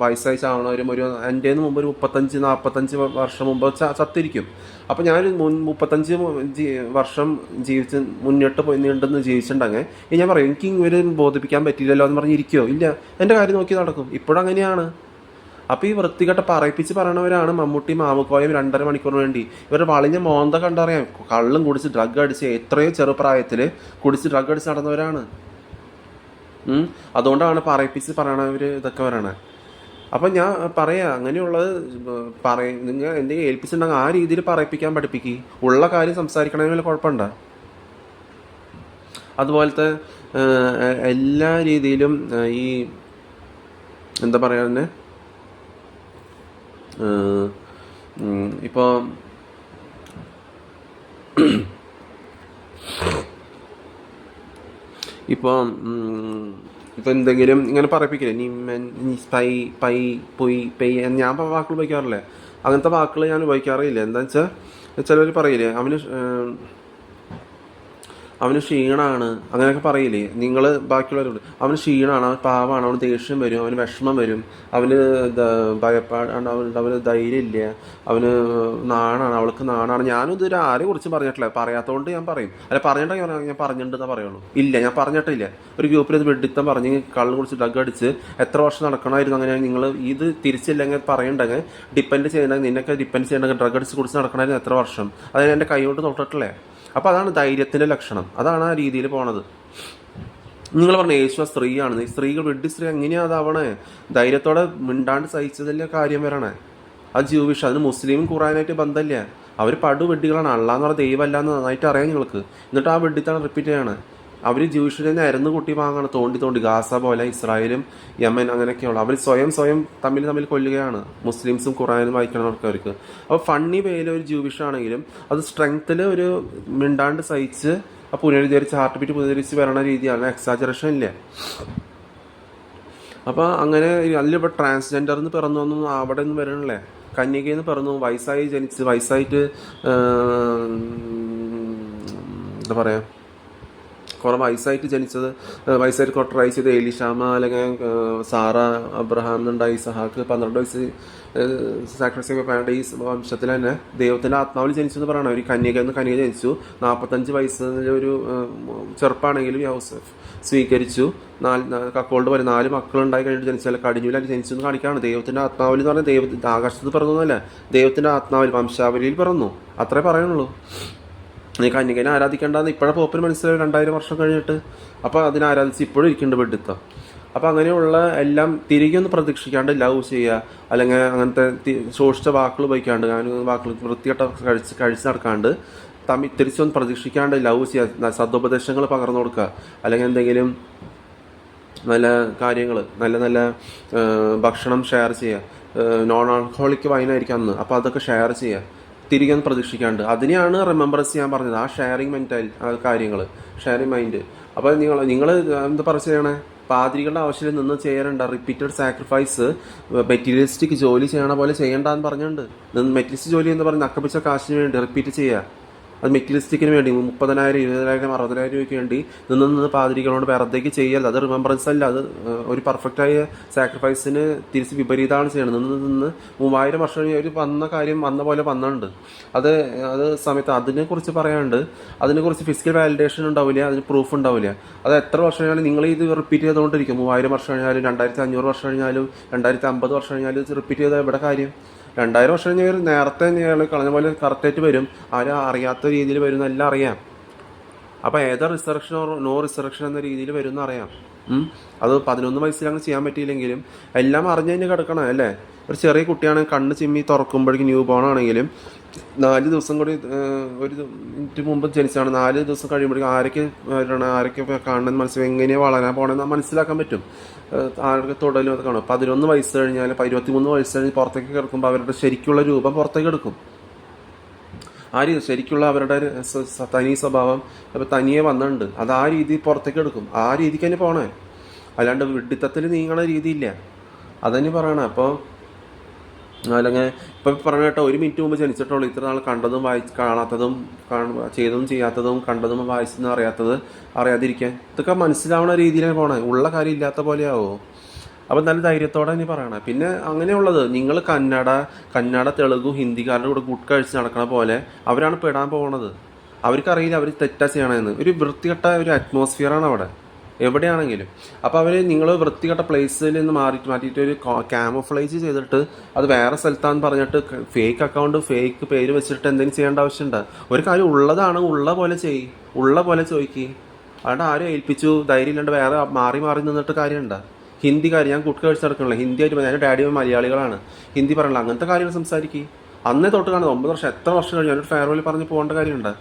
വയസ്സായി ചാവണവരും ഒരു എൻ്റെ മുമ്പ് ഒരു 35-45 വർഷം മുമ്പ് ചത്തിരിക്കും. അപ്പോൾ ഞാൻ 35 വർഷം ജീവിച്ച് മുന്നോട്ട് പോയി നീണ്ടെന്ന് ജീവിച്ചിട്ടുണ്ടെങ്കിൽ ഞാൻ പറയും എനിക്ക് ഇവർ ബോധിപ്പിക്കാൻ പറ്റില്ലല്ലോ എന്ന് പറഞ്ഞിരിക്കുമോ? ഇല്ല, എൻ്റെ കാര്യം നോക്കി നടക്കും. ഇപ്പോഴും അങ്ങനെയാണ്. അപ്പോൾ ഈ വൃത്തികെട്ട പറയിപ്പിച്ച് പറയണവരാണ് മമ്മൂട്ടി, മാമുക്കോയും 2.5 മണിക്കൂറിന് വേണ്ടി. ഇവരുടെ വളഞ്ഞ മോന്ത കണ്ടറിയാം. കള്ളും കുടിച്ച് ഡ്രഗ് അടിച്ച് എത്രയോ ചെറുപ്രായത്തിൽ കുടിച്ച് ഡ്രഗ് അടിച്ച് നടന്നവരാണ്. അതുകൊണ്ടാണ് പറയിപ്പിച്ച് പറയണവർ ഇതൊക്കെ വരണേ. അപ്പം ഞാൻ പറയാം അങ്ങനെയുള്ളത് നിങ്ങൾ എന്തെങ്കിലും ഏൽപ്പിച്ചിട്ടുണ്ടെങ്കിൽ ആ രീതിയിൽ പറയിപ്പിക്കാൻ പഠിപ്പിക്കുക. ഉള്ള കാര്യം സംസാരിക്കണമെങ്കിൽ കുഴപ്പമുണ്ടോ? അതുപോലത്തെ എല്ലാ രീതിയിലും ഈ എന്താ പറയുക തന്നെ ഇപ്പോൾ ഇപ്പം എന്തെങ്കിലും ഇങ്ങനെ പറയിപ്പിക്കില്ലേ, നീ സ്പൈ, പൈ, പൊയ്, പെയ്, ഞാൻ വാക്കുകൾ ഉപയോഗിക്കാറില്ലേ. അങ്ങനത്തെ വാക്കുകൾ ഞാൻ ഉപയോഗിക്കാറില്ല. എന്താണെന്ന് വെച്ചാൽ ചിലർ പറയില്ലേ അവന് ക്ഷീണമാണ് അങ്ങനെയൊക്കെ പറയില്ലേ നിങ്ങൾ ബാക്കിയുള്ളവരോട്. അവന് ക്ഷീണമാണ്, അവൻ പാവമാണ്, അവന് ദേഷ്യം വരും, അവന് വിഷമം വരും, അവന് ഭയപ്പാടാണ്, അവന് ധൈര്യമില്ല, അവന് നാണാണ്, അവൾക്ക് നാണാണ്. ഞാനും ഇതുവരെ ആരെ കുറിച്ച് പറഞ്ഞിട്ടില്ല. പറയാത്തതുകൊണ്ട് ഞാൻ പറയും. അല്ല പറഞ്ഞിട്ടുണ്ടെങ്കിൽ ഞാൻ പറഞ്ഞിട്ടുണ്ടെന്നേ പറയുള്ളൂ. ഇല്ല, ഞാൻ പറഞ്ഞിട്ടില്ല. ഒരു ഗ്രൂപ്പിൽ ഇത് വെഡിത്തം പറഞ്ഞ് കള്ള് കുടിച്ച് ഡ്രഗ് അടിച്ച് എത്ര വർഷം നടക്കണമായിരുന്നു. അങ്ങനെ നിങ്ങൾ ഇത് തിരിച്ചില്ലെങ്കിൽ പറയണ്ടെങ്കിൽ ഡിപ്പെൻഡ് ചെയ്യണമെങ്കിൽ നിന്നൊക്കെ ഡിപ്പെൻഡ് ചെയ്യണമെങ്കിൽ ഡ്രഗ് അടിച്ച് കുടിച്ച് നടക്കണമായിരുന്നു എത്ര വർഷം. അതിന് എൻ്റെ കൈ കൊണ്ട് തൊട്ടിട്ടില്ലേ. അപ്പോൾ അതാണ് ധൈര്യത്തിൻ്റെ ലക്ഷണം. അതാണ് ആ രീതിയിൽ പോണത്. നിങ്ങൾ പറഞ്ഞ യേശു സ്ത്രീയാണ്. ഈ സ്ത്രീകൾ വെഡ്ഡി സ്ത്രീ എങ്ങനെയാണ് അതാവണേ? ധൈര്യത്തോടെ മിണ്ടാണ്ട് സഹിച്ചതല്ലേ കാര്യം വരണേ. അത് ജൂവിഷ്, അതിന് മുസ്ലിമും ഖുറാനായിട്ട് ബന്ധമില്ല. അവർ വെഡ്ഡികളാണ്. അള്ളാന്ന് പറഞ്ഞ ദൈവമല്ല എന്ന് നന്നായിട്ട് അറിയാം നിങ്ങൾക്ക്. എന്നിട്ട് ആ വെഡ്ഡിത്താണ് റിപ്പീറ്റ് ചെയ്യണേ. അവർ ജൂഷിനെ നിരന്ന് കൂട്ടി വാങ്ങണം, തോണ്ടി ഗാസ പോലെ ഇസ്രായേലും യമൻ അങ്ങനെയൊക്കെയുള്ള അവർ സ്വയം തമ്മിൽ കൊല്ലുകയാണ്. മുസ്ലിംസും ഖുറാനും വായിക്കണവർക്ക്. അപ്പോൾ ഫണ്ണി വേയിൽ ഒരു ജൂവിഷ് ആണെങ്കിലും അത് സ്ട്രെങ്ത്തിൽ ഒരു മിണ്ടാണ്ട് സഹിച്ച് പുനരുദ്ധരിച്ച് ഹാർട്ട് ബീറ്റ് പുനരുദ്ധരിച്ച് വരണ രീതിയാണ്, എക്സാജറേഷൻ ഇല്ല. അപ്പോൾ അങ്ങനെ അതിലിപ്പോൾ ട്രാൻസ്ജെൻഡർ എന്ന് പിറന്നൊന്നും അവിടെ ഒന്നും വരണല്ലേ. കന്യകയിൽ നിന്ന് പിറന്നു, വയസ്സായിട്ട് എന്താ പറയുക, കുറേ വയസ്സായിട്ട് ജനിച്ചത്, വയസ്സായിട്ട് കുറേ ട്രൈ ചെയ്ത് എലിഷാമ അല്ലെങ്കിൽ സാറ, അബ്രഹാം എന്നുണ്ടായി, ഇസഹാക്ക് 12 വയസ്സ് സാക്രിഫൈസ് ഒക്കെ വേണ്ട ഈ വംശത്തിൽ തന്നെ ദൈവത്തിൻ്റെ ആത്മാവിൽ ജനിച്ചെന്ന് പറയണം. ഒരു കന്യക ജനിച്ചു, 45 വയസ്സിൽ ഒരു ചെറുപ്പാണെങ്കിലും യോസഫ് സ്വീകരിച്ചു, കക്കോളുടെ പോലെ 4 മക്കളുണ്ടായി കഴിഞ്ഞിട്ട് ജനിച്ചാൽ കടിഞ്ഞൂലാക്കി ജനിച്ചു എന്ന് കാണിക്കുകയാണ്. ദൈവത്തിൻ്റെ ആത്മാവിൽ എന്ന് പറഞ്ഞാൽ ആകാശത്ത് പിറന്നതല്ല, ദൈവത്തിൻ്റെ ആത്മാവിൽ വംശാവലിയിൽ പിറന്നു, അത്രേ പറയുന്നുള്ളൂ. നീ കന്യകനെ ആരാധിക്കേണ്ടെന്ന് ഇപ്പോഴെ പോപ്പിന് മനസ്സിലായി 2000 വർഷം കഴിഞ്ഞിട്ട്. അപ്പോൾ അതിനെ ആരാധിച്ച് ഇപ്പോഴും ഇരിക്കുന്നുണ്ട് ബെഡിത്ത. അപ്പോൾ അങ്ങനെയുള്ള എല്ലാം തിരികെ ഒന്ന് പ്രതീക്ഷിക്കാണ്ട് ലവ് ചെയ്യുക, അല്ലെങ്കിൽ അങ്ങനത്തെ ശോഷിച്ച വാക്കുകൾ ഉപയോഗിക്കാണ്ട്, വാക്കുകൾ വൃത്തികെട്ട കഴിച്ച് നടക്കാണ്ട് തിരിച്ചൊന്ന് പ്രതീക്ഷിക്കാണ്ട് ലവ് ചെയ്യുക, സദുപദേശങ്ങൾ പകർന്നു കൊടുക്കുക, അല്ലെങ്കിൽ എന്തെങ്കിലും നല്ല കാര്യങ്ങൾ, നല്ല ഭക്ഷണം ഷെയർ ചെയ്യുക. നോൺ ആൽക്കഹോളിക് വൈനായിരിക്കും അന്ന്, അപ്പോൾ അതൊക്കെ ഷെയർ ചെയ്യുക തിരികെ ഒന്ന് പ്രതീക്ഷിക്കാണ്ട്. അതിനെയാണ് റിമെമ്പറൻസ് ചെയ്യാൻ പറഞ്ഞത്, ആ ഷെയറിങ് കാര്യങ്ങൾ, ഷെയറിങ് മൈൻഡ്. അപ്പോൾ നിങ്ങൾ എന്താ ചെയ്യണേ, പാതിരികളുടെ ആവശ്യത്തിൽ നിന്ന് ചെയ്യണ്ട. റിപ്പീറ്റഡ് സാക്രിഫൈസ് മെറ്റീരിയലിസ്റ്റിക് ജോലി ചെയ്യണ പോലെ ചെയ്യേണ്ടെന്ന് പറഞ്ഞിട്ടുണ്ട്. മെറ്റീരിയലിസ്റ്റിക് ജോലി എന്ന് പറഞ്ഞ് നക്കപ്പിച്ച കാശിന് വേണ്ടി റിപ്പീറ്റ് ചെയ്യുക, അത് മെറ്റീരിയലിസ്റ്റിക്കിന് വേണ്ടി 30,000, 20,000, 60,000 രൂപയ്ക്ക് വേണ്ടി നിന്ന് പാതിരികളോട് വെറുതേക്ക് ചെയ്യല്ല. അത് റിമെമ്പറൻസ് അല്ല, അത് ഒരു പെർഫെക്റ്റായ സാക്രിഫൈസിന് തിരിച്ച് വിപരീതമാണ് ചെയ്യണം. നിന്ന് 3000 വർഷം കഴിഞ്ഞ് ഒരു വന്ന കാര്യം വന്ന പോലെ വന്നിട്ടുണ്ട്. അത് സമയത്ത് അതിനെക്കുറിച്ച് പറയാണ്ട്, അതിനെക്കുറിച്ച് ഫിസിക്കൽ വാലിഡേഷൻ ഉണ്ടാവില്ല, അതിന് പ്രൂഫ് ഉണ്ടാവില്ല. അത് എത്ര വർഷം കഴിഞ്ഞാലും നിങ്ങൾ ഇത് റിപ്പീറ്റ് ചെയ്തുകൊണ്ടിരിക്കും. 3000 വർഷം കഴിഞ്ഞാലും 2500 വർഷം കഴിഞ്ഞാലും 2050 വർഷം കഴിഞ്ഞാലും ഇത് റിപ്പീറ്റ് ചെയ്താൽ എവിടെ കാര്യം? 2000 വർഷം കഴിഞ്ഞാൽ നേരത്തെ കളഞ്ഞ പോലെ കറക്റ്റായിട്ട് വരും, ആരും അറിയാത്ത രീതിയിൽ വരും എന്നെല്ലാം അറിയാം. അപ്പോൾ ഏതാ റിസറക്ഷൻ ഓർ നോ റിസറക്ഷൻ എന്ന രീതിയിൽ വരും എന്നറിയാം. അത് 11 വയസ്സിൽ അങ്ങനെ ചെയ്യാൻ പറ്റിയില്ലെങ്കിലും എല്ലാം അറിഞ്ഞ് തന്നെ കിടക്കണം അല്ലേ. ഒരു ചെറിയ കുട്ടിയാണ് കണ്ണ് ചിമ്മി തുറക്കുമ്പോഴേക്കും ന്യൂ ബോൺ ആണെങ്കിലും 4 ദിവസം കൂടി ഒരു മിനിറ്റ് മുമ്പ് ജനിച്ചാണ്, 4 ദിവസം കഴിയുമ്പോഴേക്കും ആരൊക്കെ കാണണമെന്ന് മനസ്സിലാക്കി എങ്ങനെയാണ് വളരാൻ പോകണമെന്ന് മനസ്സിലാക്കാൻ പറ്റും. ആരുടെ തൊടലും ഒക്കെ കാണും. 11 വയസ്സ് കഴിഞ്ഞാൽ 23 വയസ്സ് കഴിഞ്ഞ് പുറത്തേക്ക് കിടക്കുമ്പോൾ അവരുടെ ശരിക്കുള്ള രൂപം പുറത്തേക്ക് എടുക്കും. ആ രീതി ശരിക്കുള്ള അവരുടെ തനി സ്വഭാവം തനിയെ വന്നിട്ടുണ്ട്, അത് ആ രീതി പുറത്തേക്ക് എടുക്കും. ആ രീതിക്ക് തന്നെ പോകണേ, അല്ലാണ്ട് വിഡിത്തത്തിൽ നീങ്ങണ രീതിയില്ല. അതന്നെ പറയണേ. അപ്പോൾ അല്ലെങ്കിൽ ഇപ്പം പറഞ്ഞ കേട്ടോ, 1 മിനിറ്റ് മുമ്പ് ജനിച്ചിട്ടുള്ളൂ, ഇത്ര നാൾ കണ്ടതും കാണാത്തതും ചെയ്തതും ചെയ്യാത്തതും കണ്ടതും വായിച്ചതും അറിയാതിരിക്കാൻ, ഇതൊക്കെ മനസ്സിലാവുന്ന രീതിയിലാണ് പോണേ. ഉള്ള കാര്യം ഇല്ലാത്ത പോലെയാവോ? അപ്പം നല്ല ധൈര്യത്തോടെ ഇനി പറയണേ. പിന്നെ അങ്ങനെയുള്ളത് നിങ്ങൾ കന്നഡ തെലുഗു ഹിന്ദിക്കാരുടെ കൂടെ കഴിച്ച് നടക്കണ പോലെ അവരാണ് പെടാൻ പോകുന്നത്. അവർക്കറിയില്ല അവർ തെറ്റാ ചെയ്യണമെന്ന്. ഒരു വൃത്തികെട്ട ഒരു അറ്റ്മോസ്ഫിയറാണ് അവിടെ എവിടെയാണെങ്കിലും. അപ്പോൾ നിങ്ങൾ വൃത്തികെട്ട പ്ലേസിൽ നിന്ന് മാറ്റിയിട്ട് ഒരു ക്യാമോഫ്ലേജ് ചെയ്തിട്ട് അത് വേറെ സ്ഥലത്താന്ന് പറഞ്ഞിട്ട് ഫേക്ക് അക്കൗണ്ട് ഫേക്ക് പേര് വെച്ചിട്ട് എന്തെങ്കിലും ചെയ്യേണ്ട ആവശ്യമുണ്ട്? ഒരു കാര്യം ഉള്ളതാണ് ഉള്ള പോലെ ചോദിക്കുക. അതുകൊണ്ട് ആരും ഏൽപ്പിച്ചു ധൈര്യം ഇല്ലാണ്ട് വേറെ മാറി നിന്നിട്ട് കാര്യമുണ്ടോ? ഹിന്ദിക്കാർ ഞാൻ കുട്ടി കഴിച്ച് നടക്കണില്ല, ഹിന്ദിയായിട്ട് ഞാൻ ഡാഡി മലയാളികളാണ്, ഹിന്ദി പറയണില്ല, അങ്ങനത്തെ കാര്യങ്ങൾ സംസാരിക്കുക. അന്നേ തൊട്ട് കാണുന്നത് 9 വർഷം, എത്ര വർഷം കഴിഞ്ഞു ഞാനൊരു ഫെയർവെൽ പറഞ്ഞ് പോകേണ്ട കാര്യമുണ്ട്?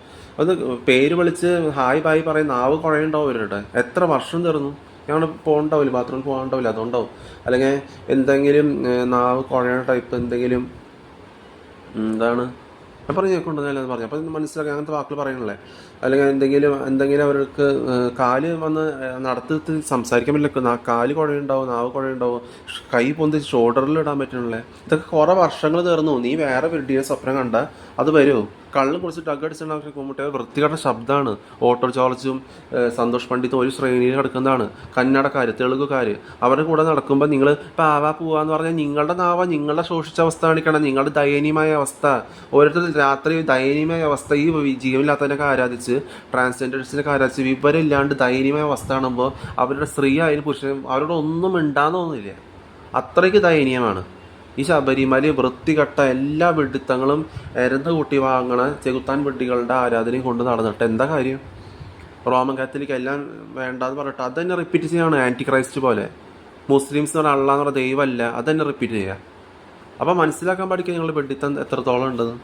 അത് പേര് വിളിച്ച് ഹായ് ബായ് പറയും, നാവ് കുഴയുണ്ടാവും അവരുടെ. എത്ര വർഷം തീർന്നു, ഞങ്ങൾ പോകണ്ടാവില്ല, ബാത്റൂമിൽ പോകണ്ടാവില്ല, അതുകൊണ്ടാവും. അല്ലെങ്കിൽ എന്തെങ്കിലും നാവ് കുഴയണ ടൈപ്പ് എന്തെങ്കിലും എന്താണ് ഞാൻ പറഞ്ഞു കൊണ്ടുവന്നാലെന്ന് പറഞ്ഞു. അപ്പോൾ മനസ്സിലാക്കി അങ്ങനത്തെ വാക്കുകൾ പറയണല്ലേ. അല്ലെങ്കിൽ എന്തെങ്കിലും അവർക്ക് കാല് വന്ന് നടത്തി സംസാരിക്കാൻ പറ്റില്ല, കാല് കുഴയുണ്ടാവും, നാവ് കുഴയുണ്ടാവും, കൈ പൊന്തി ഷോൾഡറിൽ ഇടാൻ പറ്റണല്ലേ. ഇതൊക്കെ കുറേ വർഷങ്ങൾ തീർന്നു. നീ വേറെ വീഡിയോ സ്വപ്നം കണ്ട അത് വരുമോ? കള്ളും കുറിച്ച് ഡഗ് അടിച്ചിട്ടുണ്ടാക്കി വൃത്തികെട്ട ശബ്ദമാണ്. ഓട്ടോ ജോർജും സന്തോഷ് പണ്ഡിത്തും ഒരു ശ്രേണിയിൽ കിടക്കുന്നതാണ്. കന്നഡക്കാർ, തെലുങ്കുകാർ അവരുടെ കൂടെ നടക്കുമ്പോൾ നിങ്ങൾ പാവാ പോവാന്ന് പറഞ്ഞാൽ നിങ്ങളുടെ നിങ്ങളുടെ ശോഷിച്ച അവസ്ഥ കാണിക്കണം, നിങ്ങളുടെ ദയനീയമായ അവസ്ഥ. ഓരോരുത്തർ രാത്രി ദയനീയമായ അവസ്ഥ, ഈ ജീവനില്ലാത്തതിനൊക്കെ ആരാധിച്ച് ട്രാൻസ്ജെൻഡേഴ്സിനൊക്കെ ആരാധിച്ച് വിവരമില്ലാണ്ട് ദയനീയമായ അവസ്ഥ കാണുമ്പോൾ അവരുടെ സ്ത്രീ ആയാലും പുരുഷനും അവരോട് ഒന്നും മിണ്ടാന്ന് തോന്നുന്നില്ല. അത്രയ്ക്ക് ദയനീയമാണ്. ഈ ശബരിമല വൃത്തികെട്ട എല്ലാ വെഡിത്തങ്ങളും എരന്ന് കൂട്ടി വാങ്ങണ ചെകുത്താൻ വെഡികളുടെ ആരാധനയും കൊണ്ട് നടന്നിട്ട് എന്താ കാര്യം? റോമൻ കാത്തലിക് എല്ലാം വേണ്ടാന്ന് പറഞ്ഞിട്ട് അത് തന്നെ റിപ്പീറ്റ് ചെയ്യാണ്. ആൻറ്റി ക്രൈസ്റ്റ് പോലെ മുസ്ലിംസ് എന്ന് പറഞ്ഞാൽ അള്ളാഹ് എന്ന് പറഞ്ഞ ദൈവമല്ല, അത് തന്നെ റിപ്പീറ്റ് ചെയ്യുക. അപ്പോൾ മനസ്സിലാക്കാൻ പഠിക്കുക നിങ്ങൾ വെഡിത്തം എത്രത്തോളം ഉണ്ടെന്ന്.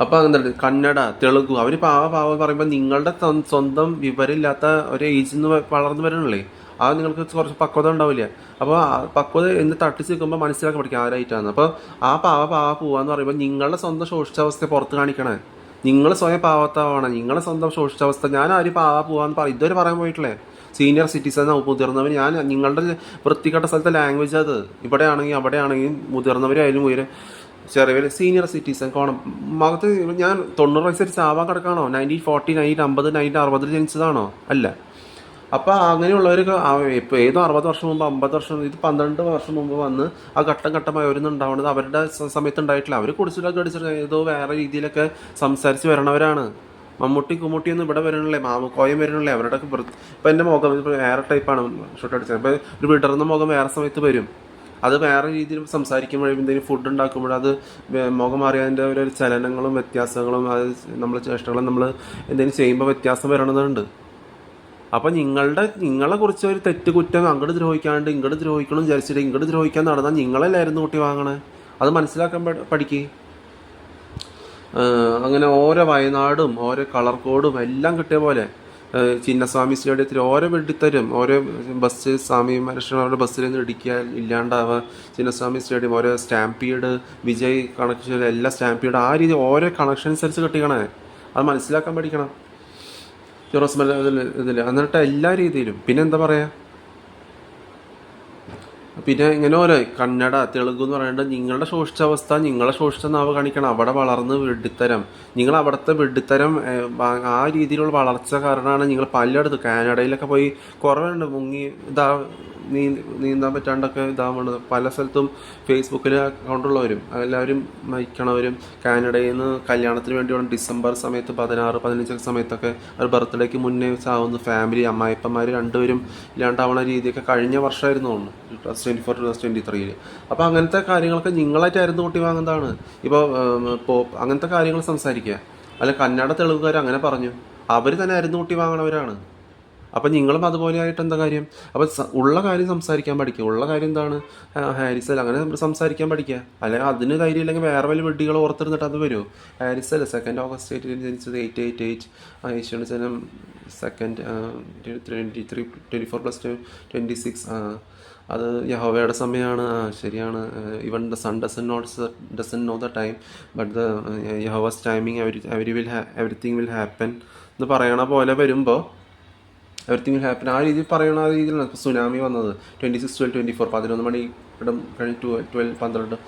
അപ്പൊ അങ്ങനെ കന്നഡ, തെലുഗു അവര് പാവ പറയുമ്പോൾ നിങ്ങളുടെ സ്വന്തം വിവരമില്ലാത്ത ഒരു ഏജിൽ നിന്ന് വളർന്നു വരണല്ലേ, അത് നിങ്ങൾക്ക് കുറച്ച് പക്വത ഉണ്ടാവില്ല. അപ്പോൾ പക്വത എന്ന് തട്ടിച്ച് നിൽക്കുമ്പോൾ മനസ്സിലാക്കാൻ പഠിക്കും ആരായിട്ടാണ്. അപ്പോൾ ആ പാവ പോവാന്ന് പറയുമ്പോൾ നിങ്ങളുടെ സ്വന്തം ശോഷിച്ചാവസ്ഥ പുറത്ത് കാണിക്കണേ. നിങ്ങൾ സ്വയം പാവത്താവണം, നിങ്ങളെ സ്വന്തം ശോഷിച്ചാവസ്ഥ. ഞാൻ ആര് പോവാന്ന് ഇതുവരെ പറയാൻ പോയിട്ടില്ലേ. സീനിയർ സിറ്റിസൺ മുതിർന്നവർ, ഞാൻ നിങ്ങളുടെ വൃത്തികെട്ട സ്ഥലത്തെ ലാംഗ്വേജ് അത്. ഇവിടെ ആണെങ്കിൽ അവിടെ ആണെങ്കിൽ മുതിർന്നവരായാലും ചെറിയ സീനിയർ സിറ്റിസൺ കോണം മകത്ത്. ഞാൻ 90 വയസ്സൊരു ചാവാൻ കിടക്കാണോ? 1940, 1950, 1960 ജനിച്ചതാണോ? അല്ല. അപ്പം അങ്ങനെയുള്ളവർക്ക് ഇപ്പോൾ ഏതോ 60 വർഷം മുമ്പ്, 50 വർഷം, ഇത് 12 വർഷം മുമ്പ് വന്ന് ആ ഘട്ടമായി ഓരോന്നുണ്ടാവുന്നത് അവരുടെ സമയത്ത് ഉണ്ടായിട്ടില്ല. അവർ കുടിച്ചിട്ട് ഏതോ വേറെ രീതിയിലൊക്കെ സംസാരിച്ച് വരണവരാണ്. കുമ്മൂട്ടിയൊന്നും ഇവിടെ വരണില്ലേ, മാമുക്കോയം വരണില്ലേ. അവരുടെ ഇപ്പം എൻ്റെ മുഖം ഇപ്പോൾ വേറെ ടൈപ്പാണ് ഷൂട്ട് അടിച്ചത്. ഇപ്പോൾ ഒരു വിടർന്ന മുഖം വേറെ സമയത്ത് വരും. അത് വേറെ രീതിയിൽ സംസാരിക്കുമ്പോഴും എന്തെങ്കിലും ഫുഡ് ഉണ്ടാക്കുമ്പോഴും അത് മുഖം അറിയാതിൻ്റെ ഒരു ചലനങ്ങളും വ്യത്യാസങ്ങളും അത് നമ്മൾ ചേഷ്ടകളും നമ്മൾ എന്തെങ്കിലും ചെയ്യുമ്പോൾ വ്യത്യാസം വരണതുണ്ട്. അപ്പം നിങ്ങളെ കുറിച്ച് ഒരു തെറ്റുകുറ്റം അങ്ങോട്ട് ദ്രോഹിക്കാണ്ട് ഇങ്ങോട്ട് ദ്രോഹിക്കണം വിചാരിച്ചിട്ട് ഇങ്ങോട്ട് ദ്രോഹിക്കാൻ നടന്നാൽ നിങ്ങളല്ലായിരുന്നു കുട്ടി വാങ്ങണേ. അത് മനസ്സിലാക്കാൻ പഠിക്കേ. അങ്ങനെ ഓരോ വയനാടും ഓരോ കളർ കോഡും എല്ലാം കിട്ടിയ പോലെ ചിന്നസ്വാമി സ്റ്റേഡിയത്തിൽ ഓരോ വെടിത്തരും, ഓരോ ബസ് സ്വാമി മനുഷ്യരുടെ ബസ്സിൽ നിന്ന് ഇടിക്കുക, ഇല്ലാണ്ടാവുക. ചിന്നസ്വാമി സ്റ്റേഡിയം ഓരോ സ്റ്റാമ്പീഡ്, വിജയ് കണക്ഷൻ, എല്ലാ സ്റ്റാമ്പീഡ്, ആ രീതി ഓരോ കണക്ഷൻ അനുസരിച്ച് കിട്ടിക്കണേ. അത് മനസ്സിലാക്കാൻ പഠിക്കണം ടൂറിസം ഇതിൽ. എന്നിട്ട് എല്ലാ രീതിയിലും പിന്നെ എന്താ പറയുക, പിന്നെ ഇങ്ങനെ ഓരോ കന്നഡ, തെലുഗു എന്ന് പറയുന്നത് നിങ്ങളുടെ ശോഷിച്ചാവസ്ഥ, നിങ്ങളെ ശോഷിച്ച നാവ് കാണിക്കണം. അവിടെ വളർന്ന് വെടിത്തരം, നിങ്ങൾ അവിടുത്തെ വെടിത്തരം ആ രീതിയിലുള്ള വളർച്ച കാരണമാണ് നിങ്ങൾ പലയിടത്ത് കാനഡയിലൊക്കെ പോയി കുറവുണ്ട് മുങ്ങി നീന്താൻ പറ്റാണ്ടൊക്കെ ഇതാവുന്നത്. പല സ്ഥലത്തും ഫേസ്ബുക്കിൽ അക്കൗണ്ടുള്ളവരും എല്ലാവരും മരിക്കണവരും കാനഡയിൽ നിന്ന് കല്യാണത്തിന് വേണ്ടി ഡിസംബർ സമയത്ത് 16, 15 സമയത്തൊക്കെ ഒരു ബർത്ത്ഡേക്ക് മുന്നേ ചാവുന്ന ഫാമിലി അമ്മായിപ്പന്മാർ രണ്ടുപേരും ഇല്ലാണ്ടാവുന്ന രീതിയൊക്കെ കഴിഞ്ഞ വർഷമായിരുന്നു തോന്നുന്നു, 2024, 2023. അപ്പോൾ അങ്ങനത്തെ കാര്യങ്ങളൊക്കെ നിങ്ങളായിട്ടായിരുന്നു കുട്ടി വാങ്ങുന്നതാണ്. ഇപ്പോൾ അങ്ങനത്തെ കാര്യങ്ങൾ സംസാരിക്കുക. അല്ല കന്നഡ തെലുങ്കുകാർ അങ്ങനെ പറഞ്ഞു, അവർ തന്നെ അരുന്ന് കുട്ടി വാങ്ങണവരാണ്. അപ്പം നിങ്ങളും അതുപോലെ ആയിട്ട് എന്താ കാര്യം? അപ്പം ഉള്ള കാര്യം സംസാരിക്കാൻ പഠിക്കുക. ഉള്ള കാര്യം എന്താണ്, ഹാരിസൽ അങ്ങനെ സംസാരിക്കാൻ പഠിക്കുക. അല്ലെങ്കിൽ അതിന് ധൈര്യം ഇല്ലെങ്കിൽ വേറെ വലിയ വെഡികൾ ഓർത്തിരുന്നിട്ട് അത് വരുമോ? ഹാരിസൽ 2 ഓഗസ്റ്റ് ജനിച്ചത് 888, ഏഷ്യയുടെ ജനം 2nd 23, 24 + 26. അത് യഹോവയുടെ സമയമാണ്. ശരിയാണ്. Even the sun doesn't know the time but the Jehovah's timing everything will happen എന്ന് പറയണ പോലെ വരുമ്പോൾ എവരിത്തിങ് വിൽ ഹാപ്പൻ ആ രീതിയിൽ പറയണ ആ രീതിയിലാണ്. ഇപ്പോൾ സുനാമി വന്നത് 26, 12, 24, 11 മണി കഴിഞ്ഞ് 12, 12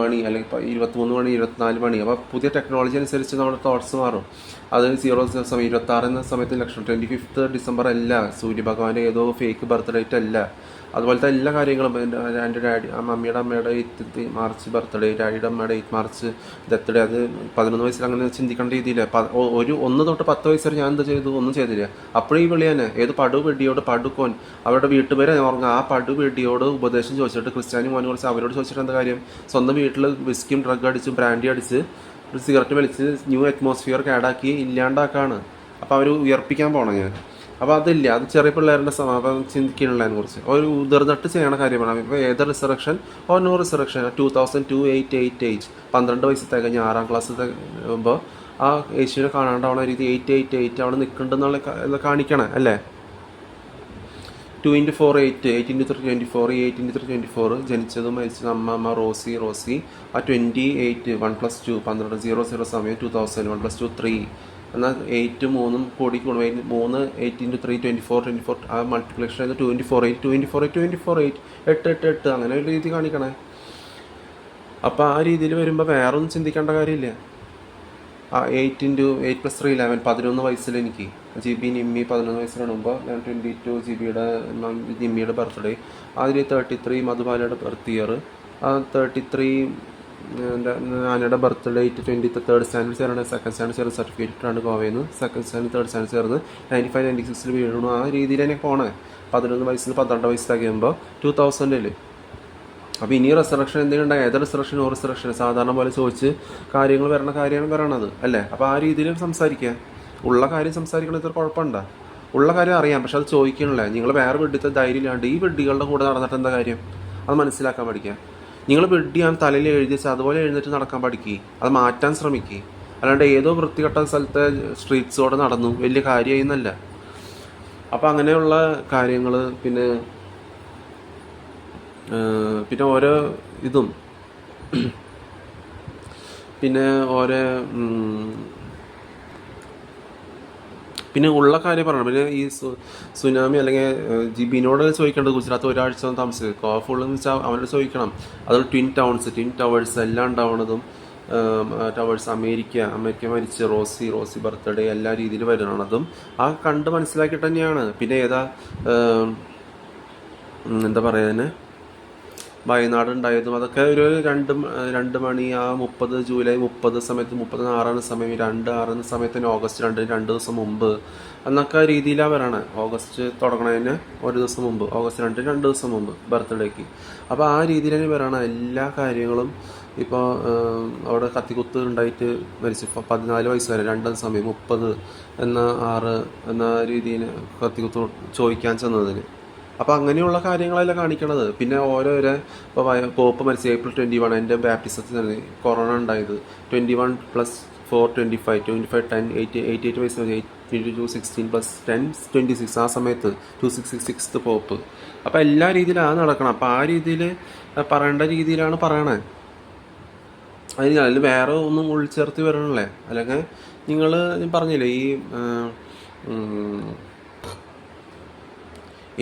മണി അല്ലെങ്കിൽ 23 മണി, 24 മണി. അപ്പോൾ പുതിയ ടെക്നോളജി അനുസരിച്ച് നമ്മുടെ തോട്ട്സ് മാറും. അത് 0 സമയം 26 എന്ന സമയത്ത് ലക്ഷണം. 25th ഡിസംബർ അല്ല, സൂര്യഭഗവാന്റെ ഏതോ ഫേക്ക് ബർത്ത് ഡേറ്റ് അല്ല. അതുപോലത്തെ എല്ലാ കാര്യങ്ങളും എൻ്റെ മമ്മിയുടെ അമ്മയുടെ 8 മാർച്ച് ബർത്ത്ഡേ, ഡാഡിയുടെ അമ്മയുടെ 8 മാർച്ച് ഡെത്ത് ഡേ. അത് 11 വയസ്സിൽ അങ്ങനെ ചിന്തിക്കേണ്ട രീതിയില്ല. 1 തൊട്ട് 10 വയസ്സ് വരെ ഞാൻ എന്താ ചെയ്തു? ഒന്നും ചെയ്തില്ല. അപ്പോഴും ഈ വിളി തന്നെ, ഏത് പടുവെടിയോട് പടുക്കോൻ അവരുടെ വീട്ടുപേരെ ഓർങ്ങുക. ആ പടുവെടിയോട് ഉപദേശം ചോദിച്ചിട്ട് ക്രിസ്ത്യാനി മോനെ കുറിച്ച് അവരോട് ചോദിച്ചിട്ട് എന്താ കാര്യം? സ്വന്തം വീട്ടിൽ വിസ്കിയും ഡ്രഗ് അടിച്ച് ബ്രാൻഡി അടിച്ച് ഒരു സിഗരറ്റ് വലിച്ച് ന്യൂ അറ്റ്മോസ്ഫിയർ കേടാക്കി ഇല്ലാണ്ടാക്കാണ്. അപ്പോൾ അവർ ഉയർപ്പിക്കാൻ പോകണം ഞാൻ. അപ്പോൾ അതില്ല, അത് ചെറിയ പിള്ളേരുടെ അപ്പം ചിന്തിക്കാനുള്ളതിനെ കുറിച്ച് ഒരു ഉതിർന്നിട്ട് ചെയ്യണ കാര്യമാണ്. ഇപ്പോൾ ഏത് റിസറക്ഷൻ ഓർ നോ റിസറക്ഷൻ 2002, 888 12 വയസ്സ് തികഞ്ഞ് 6ാം ക്ലാസ് ആകുമ്പോൾ ആ യേശുവിനെ കാണാണ്ടാവണ രീതി 888 അവിടെ നിൽക്കുന്നുണ്ടെന്നുള്ള കാണിക്കണേ അല്ലേ. 2 × 4 8, 8 × 3 24, 8 × 3 24. ജനിച്ചതും മരിച്ചതും അമ്മ റോസി. ആ 28 1 + 2 12 00 സമയം 2000 1 + 2 3. എന്നാൽ 8 3 കൂടി 3 8 × 3 24 ആ മൾട്ടിപ്ലിക്കേഷൻ ആയത് 2 × 4 8 2 × 4 8 24 8 8 8 അങ്ങനെ ഒരു രീതി കാണിക്കണേ. അപ്പോൾ ആ രീതിയിൽ വരുമ്പോൾ വേറെ ഒന്നും ചിന്തിക്കേണ്ട കാര്യമില്ല. 8 × 8 + 3 11 11 വയസ്സിൽ എനിക്ക് GB നിമ്മി 11 വയസ്സിലാണ് മുമ്പ്. ഞാൻ 22 GBയുടെ നിമ്മിയുടെ ബർത്ത്ഡേ. അതിൽ 33 മധുബാലയുടെ ബർത്ത് ഇയർ. ആ 33 ആനയുടെ ബർത്ത് ഡേറ്റ് 23rd സ്റ്റാൻഡേർഡ് ചേർന്ന് 2nd സ്റ്റാൻഡേർഡ് ചേർന്ന് സർട്ടിഫിക്കറ്റാണ് ഗോവയിൽ നിന്ന്. 2nd സ്റ്റാൻഡേർഡ് 3rd സ്റ്റാൻഡേർഡ് ചേർന്ന് 95 96 വീഴണു. ആ രീതിയിൽ തന്നെ പോണേ. 11 വയസ്സിൽ 12 വയസ്സിലാകുമ്പോൾ 2000. അപ്പോൾ ഇനി റിസറക്ഷൻ എന്തെങ്കിലും ഉണ്ടാകും, ഏത് റിസറക്ഷൻ ഓ റിസറക്ഷൻ സാധാരണ പോലെ ചോദിച്ച് കാര്യങ്ങൾ വരണ കാര്യമാണ് പറയണത് അല്ലേ. അപ്പോൾ ആ രീതിയിൽ സംസാരിക്കുക. ഉള്ള കാര്യം സംസാരിക്കണത് ഇത്ര കുഴപ്പമുണ്ടോ? ഉള്ള കാര്യം അറിയാം, പക്ഷെ അത് ചോദിക്കണില്ല. നിങ്ങൾ വേറെ വെഡിത്തെ ധൈര്യം ഇല്ലാണ്ട് ഈ വെഡികളുടെ കൂടെ നടന്നിട്ട് എന്താ കാര്യം? അത് മനസ്സിലാക്കാൻ പഠിക്കുക. നിങ്ങൾ വെഡിയാണ് തലയിൽ എഴുതി വെച്ചാൽ അതുപോലെ എഴുന്നേറ്റ് നടക്കാൻ പഠിക്കുക. അത് മാറ്റാൻ ശ്രമിക്കുക. അല്ലാണ്ട് ഏതോ വൃത്തികെട്ട സ്ഥലത്തെ സ്ട്രീറ്റ്സോടെ നടന്നു വലിയ കാര്യമായി എന്നല്ല. അപ്പം അങ്ങനെയുള്ള കാര്യങ്ങൾ പിന്നെ പിന്നെ ഓരോ ഇതും പിന്നെ ഓരോ പിന്നെ ഉള്ള കാര്യം പറയണം. പിന്നെ ഈ സുനാമി അല്ലെങ്കിൽ ജിബിനോട് ചോദിക്കേണ്ടത് ഗുജറാത്ത് ഒരാഴ്ച താമസിച്ചത് ഫുള്ളെന്ന് വെച്ചാൽ അവനോട് ചോദിക്കണം. അതുപോലെ ട്വിൻ ടവേഴ്സ് എല്ലാം ഉണ്ടാവുന്നതും ടവേഴ്സ് അമേരിക്ക മരിച്ച് റോസി ബർത്ത്ഡേ എല്ലാ രീതിയിലും വരുന്നതും ആ കണ്ട് മനസ്സിലാക്കിയിട്ട് തന്നെയാണ്. പിന്നെ എന്താ പറയുക, വയനാട് ഉണ്ടായതും അതൊക്കെ ഒരു 2 മണി ആ ജൂലൈ 30 സമയത്ത് 36 സമയം 2/6 സമയത്ത് ഓഗസ്റ്റ് 2 ദിവസം മുമ്പ് എന്നൊക്കെ രീതിയിലാണ് വരണം. ഓഗസ്റ്റ് തുടങ്ങണതിന് ഒരു ദിവസം മുമ്പ്, ഓഗസ്റ്റ് 2 ദിവസം മുമ്പ് ബർത്ത്ഡേക്ക്. അപ്പോൾ ആ രീതിയിൽ തന്നെ വരണം എല്ലാ കാര്യങ്ങളും. ഇപ്പോൾ അവിടെ കത്തിക്കുത്ത് ഉണ്ടായിട്ട് മരിച്ചു 14 വയസ്സുവരെ 2 സമയം 30 എന്ന രീതിയിൽ കത്തിക്കുത്ത് ചോദിക്കാൻ ചെന്നതിന്. അപ്പോൾ അങ്ങനെയുള്ള കാര്യങ്ങളല്ല കാണിക്കണത്. പിന്നെ ഓരോരോ ഇപ്പോൾ പോപ്പ് മരിച്ച April 21 എൻ്റെ ബാപ്റ്റിസത്തിന് കൊറോണ ഉണ്ടായത് 21+4 25 10 88 വയസ്സ് 8 + 10 26 ആ സമയത്ത് 266th പോപ്പ്. അപ്പോൾ എല്ലാ രീതിയിലാണ് നടക്കണം. അപ്പോൾ ആ രീതിയിൽ പറയേണ്ട രീതിയിലാണ് പറയണേ. അതിൽ വേറെ ഒന്നും ഉൾച്ചേർത്ത് വരണല്ലേ. അല്ലെങ്കിൽ നിങ്ങൾ പറഞ്ഞില്ലേ ഈ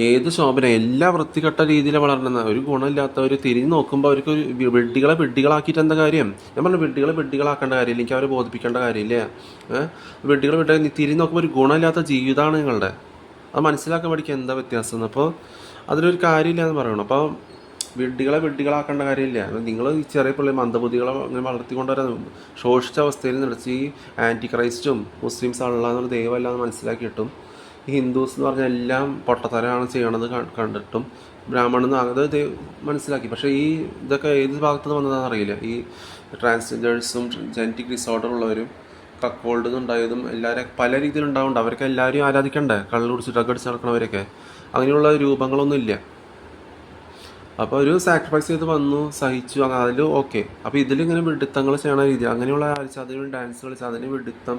ഏത് ശോഭന എല്ലാ വൃത്തികെട്ട രീതിയിൽ വളർന്ന ഒരു ഗുണമില്ലാത്തവർ തിരിഞ്ഞ് നോക്കുമ്പോൾ അവർക്ക് വിഡ്ഢികളാക്കിയിട്ട് എന്താ കാര്യം? ഞാൻ പറഞ്ഞു വിഡ്ഢികളാക്കേണ്ട കാര്യമില്ല, എനിക്ക് അവരെ ബോധിപ്പിക്കേണ്ട കാര്യമില്ല. തിരിഞ്ഞ് നോക്കുമ്പോൾ ഒരു ഗുണമില്ലാത്ത ജീവിതമാണ് നിങ്ങളുടെ. അത് മനസ്സിലാക്കാൻ പഠിക്കുക എന്താ വ്യത്യാസം. അപ്പോൾ അതിലൊരു കാര്യമില്ല എന്ന് പറയണം. അപ്പോൾ വിഡ്ഢികളാക്കേണ്ട കാര്യമില്ല. നിങ്ങൾ ഈ ചെറിയ പിള്ളേ മന്ദബുദ്ധികളെ അങ്ങനെ വളർത്തിക്കൊണ്ടുവരാൻ ശോഷിച്ച അവസ്ഥയിൽ നിറച്ച് ഈ ആൻറ്റി ക്രൈസ്റ്റും മുസ്ലിംസ് അള്ളാന്നൊരു ദൈവമല്ലാന്ന് മനസ്സിലാക്കിയിട്ടും ഈ ഹിന്ദുസ് എന്ന് പറഞ്ഞാൽ എല്ലാം പൊട്ടത്തരമാണ് ചെയ്യണത് കണ്ടിട്ടും ബ്രാഹ്മണെന്ന് അത് മനസ്സിലാക്കി. പക്ഷേ ഈ ഇതൊക്കെ ഏത് ഭാഗത്തു നിന്ന് വന്നതാണെന്ന് അറിയില്ല. ഈ ട്രാൻസ്ജെൻഡേഴ്സും ജനറ്റിക് ഡിസോർഡർ ഉള്ളവരും കക്കോൾഡ് ഉണ്ടായതും എല്ലാവരും പല രീതിയിലുണ്ടാവുന്നുണ്ട്. അവരൊക്കെ എല്ലാവരും ആരാധിക്കണ്ടേ? കള്ളു കുടിച്ച് ഡ്രഗ് അടിച്ച് നടക്കണവരൊക്കെ അങ്ങനെയുള്ള രൂപങ്ങളൊന്നും ഇല്ല. അപ്പോൾ ഒരു സാക്രിഫൈസ് ചെയ്ത് വന്നു, സഹിച്ചു, അതിൽ ഓക്കെ. അപ്പോൾ ഇതിലിങ്ങനെ വിഡിത്തങ്ങൾ ചെയ്യണ രീതി അങ്ങനെയുള്ള അതിന് ഡാൻസ് കളിച്ച് അതിന് വിഡിത്തം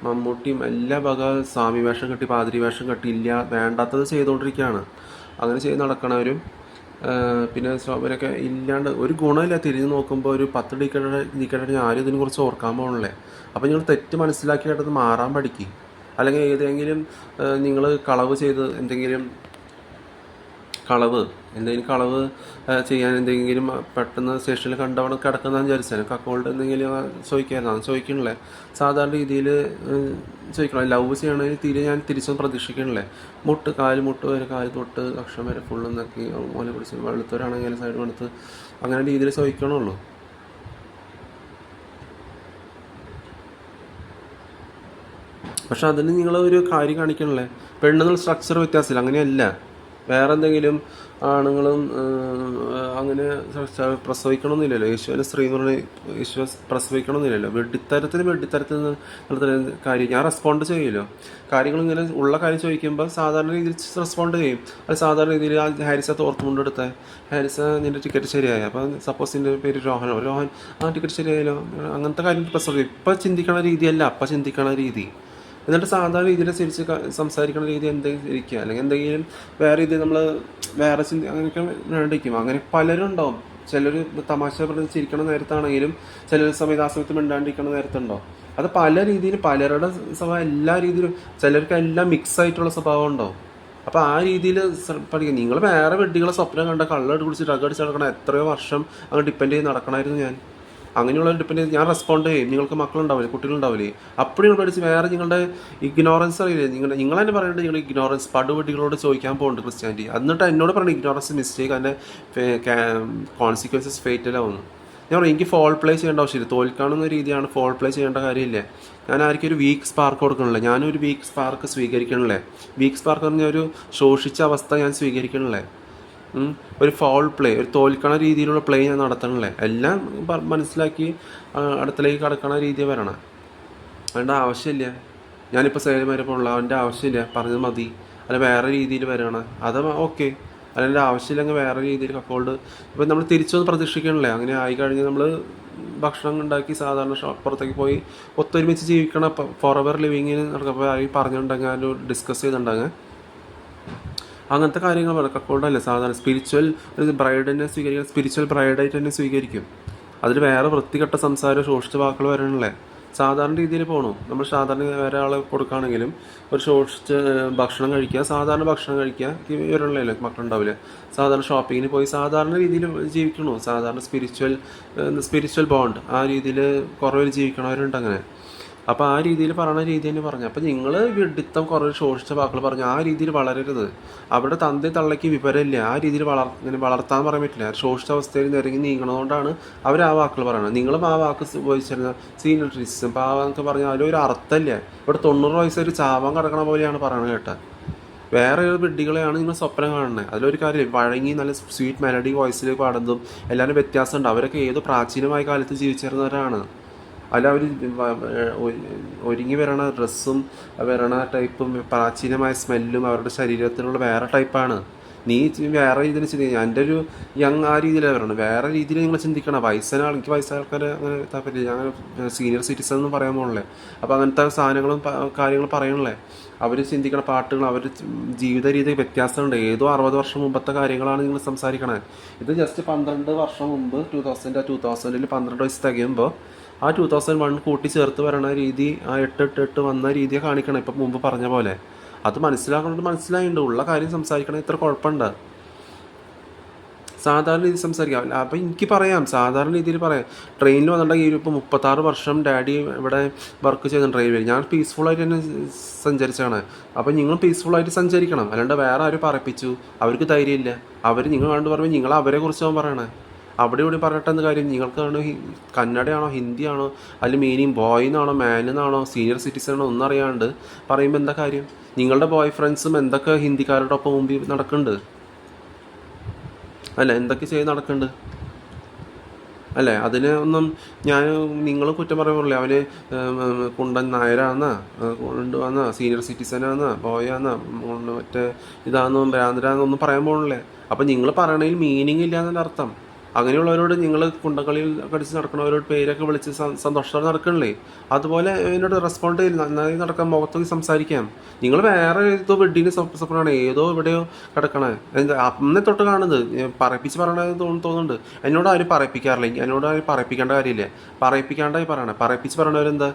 മമ്മൂട്ടിയും എല്ലാ വക സ്വാമി വേഷം കെട്ടി പാതിരി വേഷം കെട്ടി വേണ്ടാത്തത് ചെയ്തുകൊണ്ടിരിക്കുകയാണ്. അങ്ങനെ ചെയ്ത് നടക്കണവരും പിന്നെ അവരൊക്കെ ഇല്ലാണ്ട് ഒരു ഗുണമില്ല. തിരിഞ്ഞ് നോക്കുമ്പോൾ ഒരു 10 ഡിക്കേഡ് ആരും ഇതിനെക്കുറിച്ച് ഓർക്കാൻ പോകണല്ലേ. അപ്പോൾ നിങ്ങൾ തെറ്റ് മനസ്സിലാക്കിയിട്ടത് മാറാൻ പഠിക്കും. അല്ലെങ്കിൽ ഏതെങ്കിലും നിങ്ങൾ കളവ് ചെയ്ത് എന്തെങ്കിലും കളവ് ചെയ്യാൻ എന്തെങ്കിലും പെട്ടെന്ന് സ്റ്റേഷനിൽ കണ്ടവണ് കിടക്കുന്നതെന്ന് വിചാരിച്ചാൽ അക്കൗണ്ട് എന്തെങ്കിലും ചോദിക്കാനാണ് ചോദിക്കണില്ലേ. സാധാരണ രീതിയിൽ ചോദിക്കണം. ലവ് ചെയ്യണമെങ്കിൽ ഞാൻ തിരിച്ചൊന്നും പ്രതീക്ഷിക്കണില്ലേ. കാല് തൊട്ട് അക്ഷരം വരെ ഫുള്ള് നോക്കി ഓനെ പിടിച്ച് വെളുത്തവരാണെങ്കിൽ സൈഡ് എടുത്ത് അങ്ങനെ രീതിയിൽ ചോദിക്കണുള്ളൂ. പക്ഷെ അതിന് നിങ്ങൾ ഒരു കാര്യം കാണിക്കണല്ലേ. പെണ്ണെന്നുള്ള സ്ട്രക്ചർ വ്യത്യാസമില്ല, അങ്ങനെയല്ല. വേറെ എന്തെങ്കിലും ആണുങ്ങളും അങ്ങനെ പ്രസവിക്കണമെന്നില്ലല്ലോ. യേശുവിനെ സ്ത്രീ എന്ന് പറഞ്ഞാൽ യേശു പ്രസവിക്കണമെന്നില്ലല്ലോ. വെഡിത്തരത്തിന് കാര്യം ഞാൻ റെസ്പോണ്ട് ചെയ്യുമല്ലോ. കാര്യങ്ങൾ ഇങ്ങനെ ഉള്ള കാര്യം ചോദിക്കുമ്പോൾ സാധാരണ രീതിയിൽ റെസ്പോണ്ട് ചെയ്യും. അത് സാധാരണ രീതിയിൽ ഹാരിസ തോർത്തുകൊണ്ട് എടുത്ത ഹാരിസ നിൻ്റെ ടിക്കറ്റ് ശരിയായി. അപ്പം സപ്പോസ് നിൻ്റെ പേര് രോഹൻ ആ ടിക്കറ്റ് ശരിയായല്ലോ. അങ്ങനത്തെ കാര്യം പ്രസവിക്കും. ഇപ്പം ചിന്തിക്കണ രീതിയല്ല, അപ്പം ചിന്തിക്കണ രീതി. എന്നിട്ട് സാധാരണ രീതിയിൽ തിരിച്ച് സംസാരിക്കുന്ന രീതി എന്തെങ്കിലും ഇരിക്കുക. അല്ലെങ്കിൽ എന്തെങ്കിലും വേറെ രീതിയിൽ നമ്മൾ വേറെ അങ്ങനെയൊക്കെ വേണ്ടിയിരിക്കും. അങ്ങനെ പലരും ഉണ്ടാവും. ചിലർ തമാശ പറഞ്ഞ് ചിരിക്കണ നേരത്താണെങ്കിലും ചിലർ ആ സമയത്ത് മിണ്ടാണ്ടിരിക്കണ നേരത്തുണ്ടാവും. അത് പല രീതിയിൽ പലരുടെ സ്വഭാവം എല്ലാ രീതിയിലും ചിലർക്ക് എല്ലാം മിക്സ് ആയിട്ടുള്ള സ്വഭാവം ഉണ്ടാവും. അപ്പോൾ ആ രീതിയിൽ പഠിക്കുക. നിങ്ങൾ വേറെ വെഡ്ഡികളെ സ്വപ്നം കണ്ട കള്ളടി കുടിച്ച് ഡ്രഗ് അടിച്ച് നടക്കണം എത്രയോ വർഷം അങ്ങ് ഡിപ്പെൻഡ് ചെയ്ത് നടക്കണമായിരുന്നു ഞാൻ. അങ്ങനെയുള്ള ഡിപ്പെൻഡ് ചെയ്ത് ഞാൻ റെസ്പോണ്ട് ചെയ്യും. നിങ്ങൾക്ക് മക്കളുണ്ടാവില്ലേ, കുട്ടികളുണ്ടാവില്ലേ, അപ്പോൾ നിങ്ങൾ പഠിച്ച് വേറെ നിങ്ങളുടെ ഇഗ്നോറൻസ് അറിയില്ലേ. നിങ്ങൾ തന്നെ പറയേണ്ടത് നിങ്ങൾ ഇഗ്നോറൻസ് പടുവെട്ടികളോട് ചോദിക്കാൻ പോകുന്നുണ്ട് ക്രിസ്ത്യാനിറ്റി. എന്നിട്ട് എന്നോട് പറയുന്നത് ഇഗ്നോറൻസ് മിസ്റ്റേക്ക്, അതിൻ്റെ കോൺസിക്വൻസസ് ഫേറ്റലാവുന്നു. ഞാൻ പറയും എനിക്ക് ഫോൾ പ്ലേ ചെയ്യേണ്ട ആവശ്യമില്ല. തോൽക്കാവുന്ന രീതിയാണ്, ഫോൾ പ്ലേ ചെയ്യേണ്ട കാര്യമില്ല. ഞാൻ ആർക്കും ഒരു വീക്ക് സ്പാർക്ക് കൊടുക്കണില്ല. ഞാനൊരു വീക്ക് സ്പാർക്ക് സ്വീകരിക്കണില്ലേ. വീക്ക് സ്പാർക്ക് എന്ന് പറഞ്ഞാൽ ഒരു ശോഷിച്ച അവസ്ഥ ഞാൻ സ്വീകരിക്കണില്ലേ. ഒരു ഫൗൾ പ്ലേ, ഒരു തോൽക്കണ രീതിയിലുള്ള പ്ലേ ഞാൻ നടത്തണല്ലേ. എല്ലാം മനസ്സിലാക്കി അടുത്തേക്ക് കടക്കണ രീതി വരണം. അതിൻ്റെ ആവശ്യമില്ല. ഞാനിപ്പോൾ സേലം വരെ പോകണല്ലോ, അവൻ്റെ ആവശ്യമില്ല. പറഞ്ഞത് മതി. അല്ല വേറെ രീതിയിൽ വരണം, അത് ഓക്കെ. അല്ലെങ്കിൽ ആവശ്യമില്ലെങ്കിൽ വേറെ രീതിയിൽ കക്കോൾഡ് ഇപ്പം നമ്മൾ തിരിച്ചൊന്നും പ്രതീക്ഷിക്കണില്ലേ. അങ്ങനെ ആയിക്കഴിഞ്ഞ് നമ്മൾ ഭക്ഷണം ഉണ്ടാക്കി സാധാരണ പുറത്തേക്ക് പോയി ഒത്തൊരുമിച്ച് ജീവിക്കണം. ഫോർ എവർ ലിവിങ്ങിന് നടക്കുമ്പോൾ ആരെയും പറഞ്ഞിട്ടുണ്ടെങ്കിൽ അതിൽ ഡിസ്കസ് ചെയ്തിട്ടുണ്ടെങ്കിൽ അങ്ങനത്തെ കാര്യങ്ങൾ പറയാം. കക്കോൾഡല്ലേ സാധാരണ സ്പിരിച്വൽ ബ്രൈഡിനെ സ്വീകരിക്കാൻ സ്പിരിച്വൽ ബ്രൈഡായിട്ട് തന്നെ സ്വീകരിക്കും. അതിൽ വേറെ വൃത്തികെട്ട സംസാരം ശോഷിച്ച വാക്കുകൾ വരണല്ലേ. സാധാരണ രീതിയിൽ പോകണു. നമ്മൾ സാധാരണ വേറെ ആളെ കൊടുക്കുകയാണെങ്കിലും ഒരു ശോഷിച്ച് ഭക്ഷണം കഴിക്കുക, സാധാരണ ഭക്ഷണം കഴിക്കുക, ഇവരുള്ളല്ലോ മക്കളുണ്ടാവില്ല. സാധാരണ ഷോപ്പിങ്ങിന് പോയി സാധാരണ രീതിയിൽ ജീവിക്കണു. സാധാരണ സ്പിരിച്വൽ ബോണ്ട് ആ രീതിയിൽ കുറേ പേര് ജീവിക്കണവരുണ്ട് അങ്ങനെ. അപ്പോൾ ആ രീതിയിൽ പറയുന്ന രീതി തന്നെ പറഞ്ഞു. അപ്പോൾ നിങ്ങൾ വിഡിത്തം കുറേ ശോഷിച്ച വാക്കുകൾ പറഞ്ഞു. ആ രീതിയിൽ വളരരുത്. അവിടെ തന്തി തള്ളയ്ക്ക് വിവരമില്ല. ആ രീതിയിൽ ഇങ്ങനെ വളർത്താൻ പറയാൻ പറ്റില്ല. ശോഷിച്ച അവസ്ഥയിൽ നിരങ്ങി നീങ്ങണതുകൊണ്ടാണ് അവർ ആ വാക്കുകൾ പറയുന്നത്. നിങ്ങളും ആ വാക്ക് ഉപയോഗിച്ചിരുന്ന സീനിയർ സിറ്റിസൺ പാവന്നൊക്കെ പറഞ്ഞാൽ അതിലൊരു അർത്ഥമില്ല. ഇവിടെ 90 വയസ്സൊരു ചാവാൻ കിടക്കണ പോലെയാണ് പറയണത് കേട്ടത്. വേറെ ഒരു വിഡ്ഢികളെയാണ് നിങ്ങൾ സ്വപ്നം കാണുന്നത്. അതിലൊരു കാര്യം വഴങ്ങി നല്ല സ്വീറ്റ് മെലഡി വോയിസിൽ പാടുന്നതും എല്ലാവരും വ്യത്യാസമുണ്ട്. അവരൊക്കെ ഏതോ പ്രാചീനമായ കാലത്ത് ജീവിച്ചിരുന്നവരാണ്. അല്ല അവർ ഒരുങ്ങി വരണ ഡ്രസ്സും വരണ ടൈപ്പും പ്രാചീനമായ സ്മെല്ലും അവരുടെ ശരീരത്തിനുള്ള വേറെ ടൈപ്പാണ്. നീ വേറെ രീതിയിൽ ചിന്തിക്കുക. എൻ്റെ ഒരു യങ് ആ രീതിയിലാണ് വരണം. വേറെ രീതിയിൽ നിങ്ങൾ ചിന്തിക്കണം. എനിക്ക് വയസ്സായ ആൾക്കാർ അങ്ങനെ താല്പര്യമില്ല. ഞാൻ സീനിയർ സിറ്റിസൺ എന്ന് പറയാൻ പോകണല്ലേ. അപ്പോൾ അങ്ങനത്തെ സാധനങ്ങളും കാര്യങ്ങളും പറയണല്ലേ. അവർ ചിന്തിക്കണ പാട്ടുകൾ അവർ ജീവിത രീതി വ്യത്യാസമുണ്ട്. ഏതോ 60 വർഷം മുമ്പത്തെ കാര്യങ്ങളാണ് നിങ്ങൾ സംസാരിക്കണത്. ഇത് ജസ്റ്റ് 12 വർഷം മുമ്പ് 2000 12 വയസ്സ് തികയുമ്പോൾ ആ 2001 കൂട്ടി ചേർത്ത് വരണ രീതി, ആ 8 വന്ന രീതിയെ കാണിക്കണം. ഇപ്പം മുമ്പ് പറഞ്ഞ പോലെ അത് മനസ്സിലായിട്ടുണ്ട്. ഉള്ള കാര്യം സംസാരിക്കണം. ഇത്ര കുഴപ്പമുണ്ട്. സാധാരണ രീതിയിൽ സംസാരിക്കാം. അപ്പം എനിക്ക് പറയാം, സാധാരണ രീതിയിൽ പറയാം. ട്രെയിനിൽ വന്നിട്ടുണ്ടെങ്കിൽ ഇപ്പോൾ 36 വർഷം ഡാഡി ഇവിടെ വർക്ക് ചെയ്യുന്ന റെയിൽവേയിൽ. ഞാൻ പീസ്ഫുള്ളായിട്ട് തന്നെ സഞ്ചരിച്ചാണ്. അപ്പം നിങ്ങളും പീസ്ഫുള്ളായിട്ട് സഞ്ചരിക്കണം. അല്ലാണ്ട് വേറെ ആരും പറയിപ്പിച്ചു, അവർക്ക് ധൈര്യമില്ല. നിങ്ങൾ കണ്ടു പറയുമ്പോൾ നിങ്ങൾ അവരെ കുറിച്ചാണ് പറയണേ. അവിടെ ഇവിടെ പറഞ്ഞിട്ട് എന്ത് കാര്യം? നിങ്ങൾക്കാണോ കന്നഡയാണോ ഹിന്ദിയാണോ അതിൽ മീനിങ് ബോയ് എന്നാണോ മാൻ എന്നാണോ സീനിയർ സിറ്റിസൺ ആണോ ഒന്നും അറിയാണ്ട് പറയുമ്പോൾ എന്താ കാര്യം? നിങ്ങളുടെ ബോയ് ഫ്രണ്ട്സും എന്തൊക്കെ ഹിന്ദിക്കാരുടെ ഒപ്പം മുമ്പിൽ നടക്കുന്നുണ്ട് അല്ലേ, എന്തൊക്കെ ചെയ്ത് നടക്കുന്നുണ്ട് അല്ലേ? അതിന് ഒന്നും ഞാൻ നിങ്ങൾ കുറ്റം പറയാൻ അവന് കുണ്ടൻ നായരാന്നാ കൊണ്ടുവന്നാ സീനിയർ സിറ്റിസനാന്നാ ബോയാന്നാ മറ്റേ ഇതാന്നോ ഭ്രാന്തരാന്നൊന്നും പറയാൻ പോകണില്ലേ. അപ്പം നിങ്ങൾ പറയണതിൽ മീനിങ് ഇല്ല എന്നതിൻ്റെ അർത്ഥം. അങ്ങനെയുള്ളവരോട് നിങ്ങൾ കുണ്ടക്കളിയിൽ കടിച്ച് നടക്കണവരോട് പേരൊക്കെ വിളിച്ച് സന്തോഷത്തോടെ നടക്കണില്ലേ. അതുപോലെ എന്നോട് റെസ്പോണ്ട് ചെയ്യില്ല. നന്നായി നടക്കാൻ മുഖത്തൊക്കെ സംസാരിക്കാം. നിങ്ങൾ വേറെ ഏതോ വെഡിങ് സ്വപ്നമാണ് ഏതോ എവിടെയോ കിടക്കണേ. അന്നേ തൊട്ട് കാണുന്നത് പറയിപ്പിച്ച് പറയണത് തോന്നുന്നുണ്ട്. എന്നോട് ആരും പറയിപ്പിക്കാറില്ല. എന്നോട് ആരും പറയിപ്പിക്കേണ്ട കാര്യമില്ല. പറയിപ്പിക്കാണ്ടായി പറയണേ. പറയിപ്പിച്ച് പറയണവരെന്താ?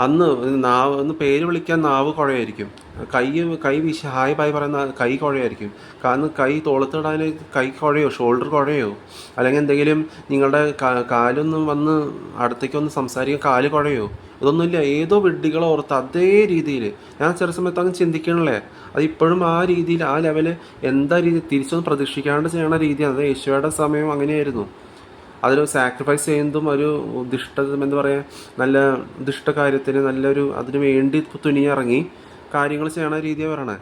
ഒന്ന് പേര് വിളിക്കാൻ നാവ് കുഴയായിരിക്കും. കൈ വീശി ഹായ് ബായ് പറയുന്ന കൈ കുഴയായിരിക്കും. കാരണം കൈ തോളത്തിടാൻ കൈ കുഴയോ ഷോൾഡർ കുഴയോ അല്ലെങ്കിൽ എന്തെങ്കിലും നിങ്ങളുടെ കാലൊന്നും വന്ന് അടുത്തേക്കൊന്ന് സംസാരിക്കാൻ കാല് കുഴയോ ഇതൊന്നുമില്ല. ഏതോ വിഡ്ഢികളെ ഓർത്ത് അതേ രീതിയിൽ ഞാൻ ചില സമയത്ത് അങ്ങ് ചിന്തിക്കണല്ലേ. അത് ഇപ്പോഴും ആ രീതിയിൽ ആ ലെവല് എന്താ രീതി തിരിച്ചൊന്നും പ്രതീക്ഷിക്കാണ്ട് ചെയ്യണ രീതിയാണ്. അത് യേശുവയുടെ സമയം അങ്ങനെയായിരുന്നു. അതിൽ സാക്രിഫൈസ് ചെയ്യുന്നതും ഒരു എന്താ പറയുക, നല്ല കാര്യത്തിന് നല്ലൊരു അതിന് വേണ്ടി തുനിയിറങ്ങി കാര്യങ്ങൾ ചെയ്യണ രീതിയാണ് പറയണേ.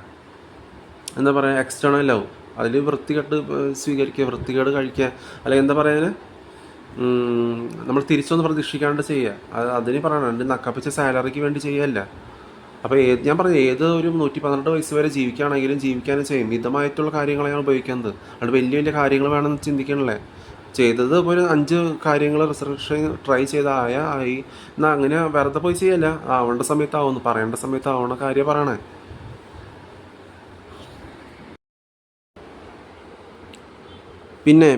എന്താ പറയുക, എക്സ്റ്റേണൽ ലവ്. അതിൽ വൃത്തികെട്ട് സ്വീകരിക്കുക, വൃത്തികേട് കഴിക്കുക, അല്ലെങ്കിൽ എന്താ പറയാൻ നമ്മൾ തിരിച്ചൊന്ന് പ്രതീക്ഷിക്കാണ്ട് ചെയ്യുക. അതിന് പറയണം. എൻ്റെ നക്കപ്പിച്ച സാലറിക്ക് വേണ്ടി ചെയ്യല്ല. അപ്പോൾ ഞാൻ പറഞ്ഞു ഏത് ഒരു 112 വയസ്സ് വരെ ജീവിക്കുകയാണെങ്കിലും ജീവിക്കാനും ചെയ്യും. മിതമായിട്ടുള്ള കാര്യങ്ങളാണ് ഉപയോഗിക്കുന്നത്. അതുകൊണ്ട് വലിയ വലിയ കാര്യങ്ങൾ വേണമെന്ന് ചിന്തിക്കണല്ലേ. ചെയ്തത് ഇപ്പോൾ ഒരു 5 കാര്യങ്ങൾ റിസർവേഷൻ ട്രൈ ആയി എന്നാൽ അങ്ങനെ വെറുതെ പോയി ചെയ്യല്ല. ആവേണ്ട സമയത്താവുന്നു, പറയേണ്ട സമയത്ത് ആവണ കാര്യം പറയണേ.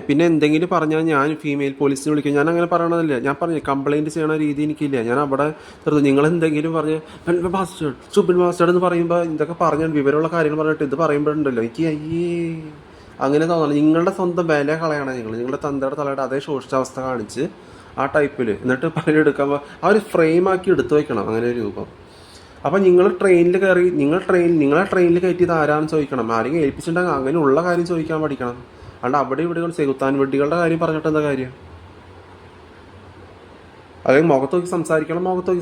പിന്നെ എന്തെങ്കിലും പറഞ്ഞാൽ ഞാൻ ഫീമെയിൽ പോലീസിനെ വിളിക്കും. ഞാൻ അങ്ങനെ പറയണതില്ല. ഞാൻ പറഞ്ഞു കംപ്ലയിൻറ്റ് ചെയ്യണ രീതി എനിക്കില്ല. ഞാൻ അവിടെ നിങ്ങൾ എന്തെങ്കിലും പറഞ്ഞ് മാസ്റ്റേഡ് സുബിൻ മാസ്റ്റേഡ് എന്ന് പറയുമ്പോൾ ഇതൊക്കെ പറഞ്ഞാൽ വിവരമുള്ള കാര്യങ്ങൾ പറഞ്ഞിട്ട് ഇത് പറയുമ്പോഴുണ്ടല്ലോ എനിക്ക് അങ്ങനെ തോന്നണം. നിങ്ങളുടെ സ്വന്തം വില കളയണം. നിങ്ങളുടെ തന്തയുടെ തലയുടെ അതേ ശോഷിച്ചാവസ്ഥ കാണിച്ച് ആ ടൈപ്പിൽ എന്നിട്ട് പണിയെടുക്കുമ്പോൾ ആ ഒരു ഫ്രെയിമാക്കി എടുത്തു വയ്ക്കണം അങ്ങനെ ഒരു രൂപം. അപ്പം നിങ്ങൾ ട്രെയിനിൽ കയറി നിങ്ങളെ ട്രെയിനിൽ കയറ്റിയത് ആരാണെന്ന് ചോദിക്കണം. ആരെങ്കിലും ഏൽപ്പിച്ചിട്ടുണ്ടെങ്കിൽ അങ്ങനെയുള്ള കാര്യം ചോദിക്കാൻ പഠിക്കണം. അല്ലാണ്ട് അവിടെ ഇവിടെ ചെകുത്താൻ വെഡ്ഡികളുടെ കാര്യം പറഞ്ഞിട്ട് എന്താ കാര്യം? അല്ലെങ്കിൽ മുഖത്ത് നോക്കി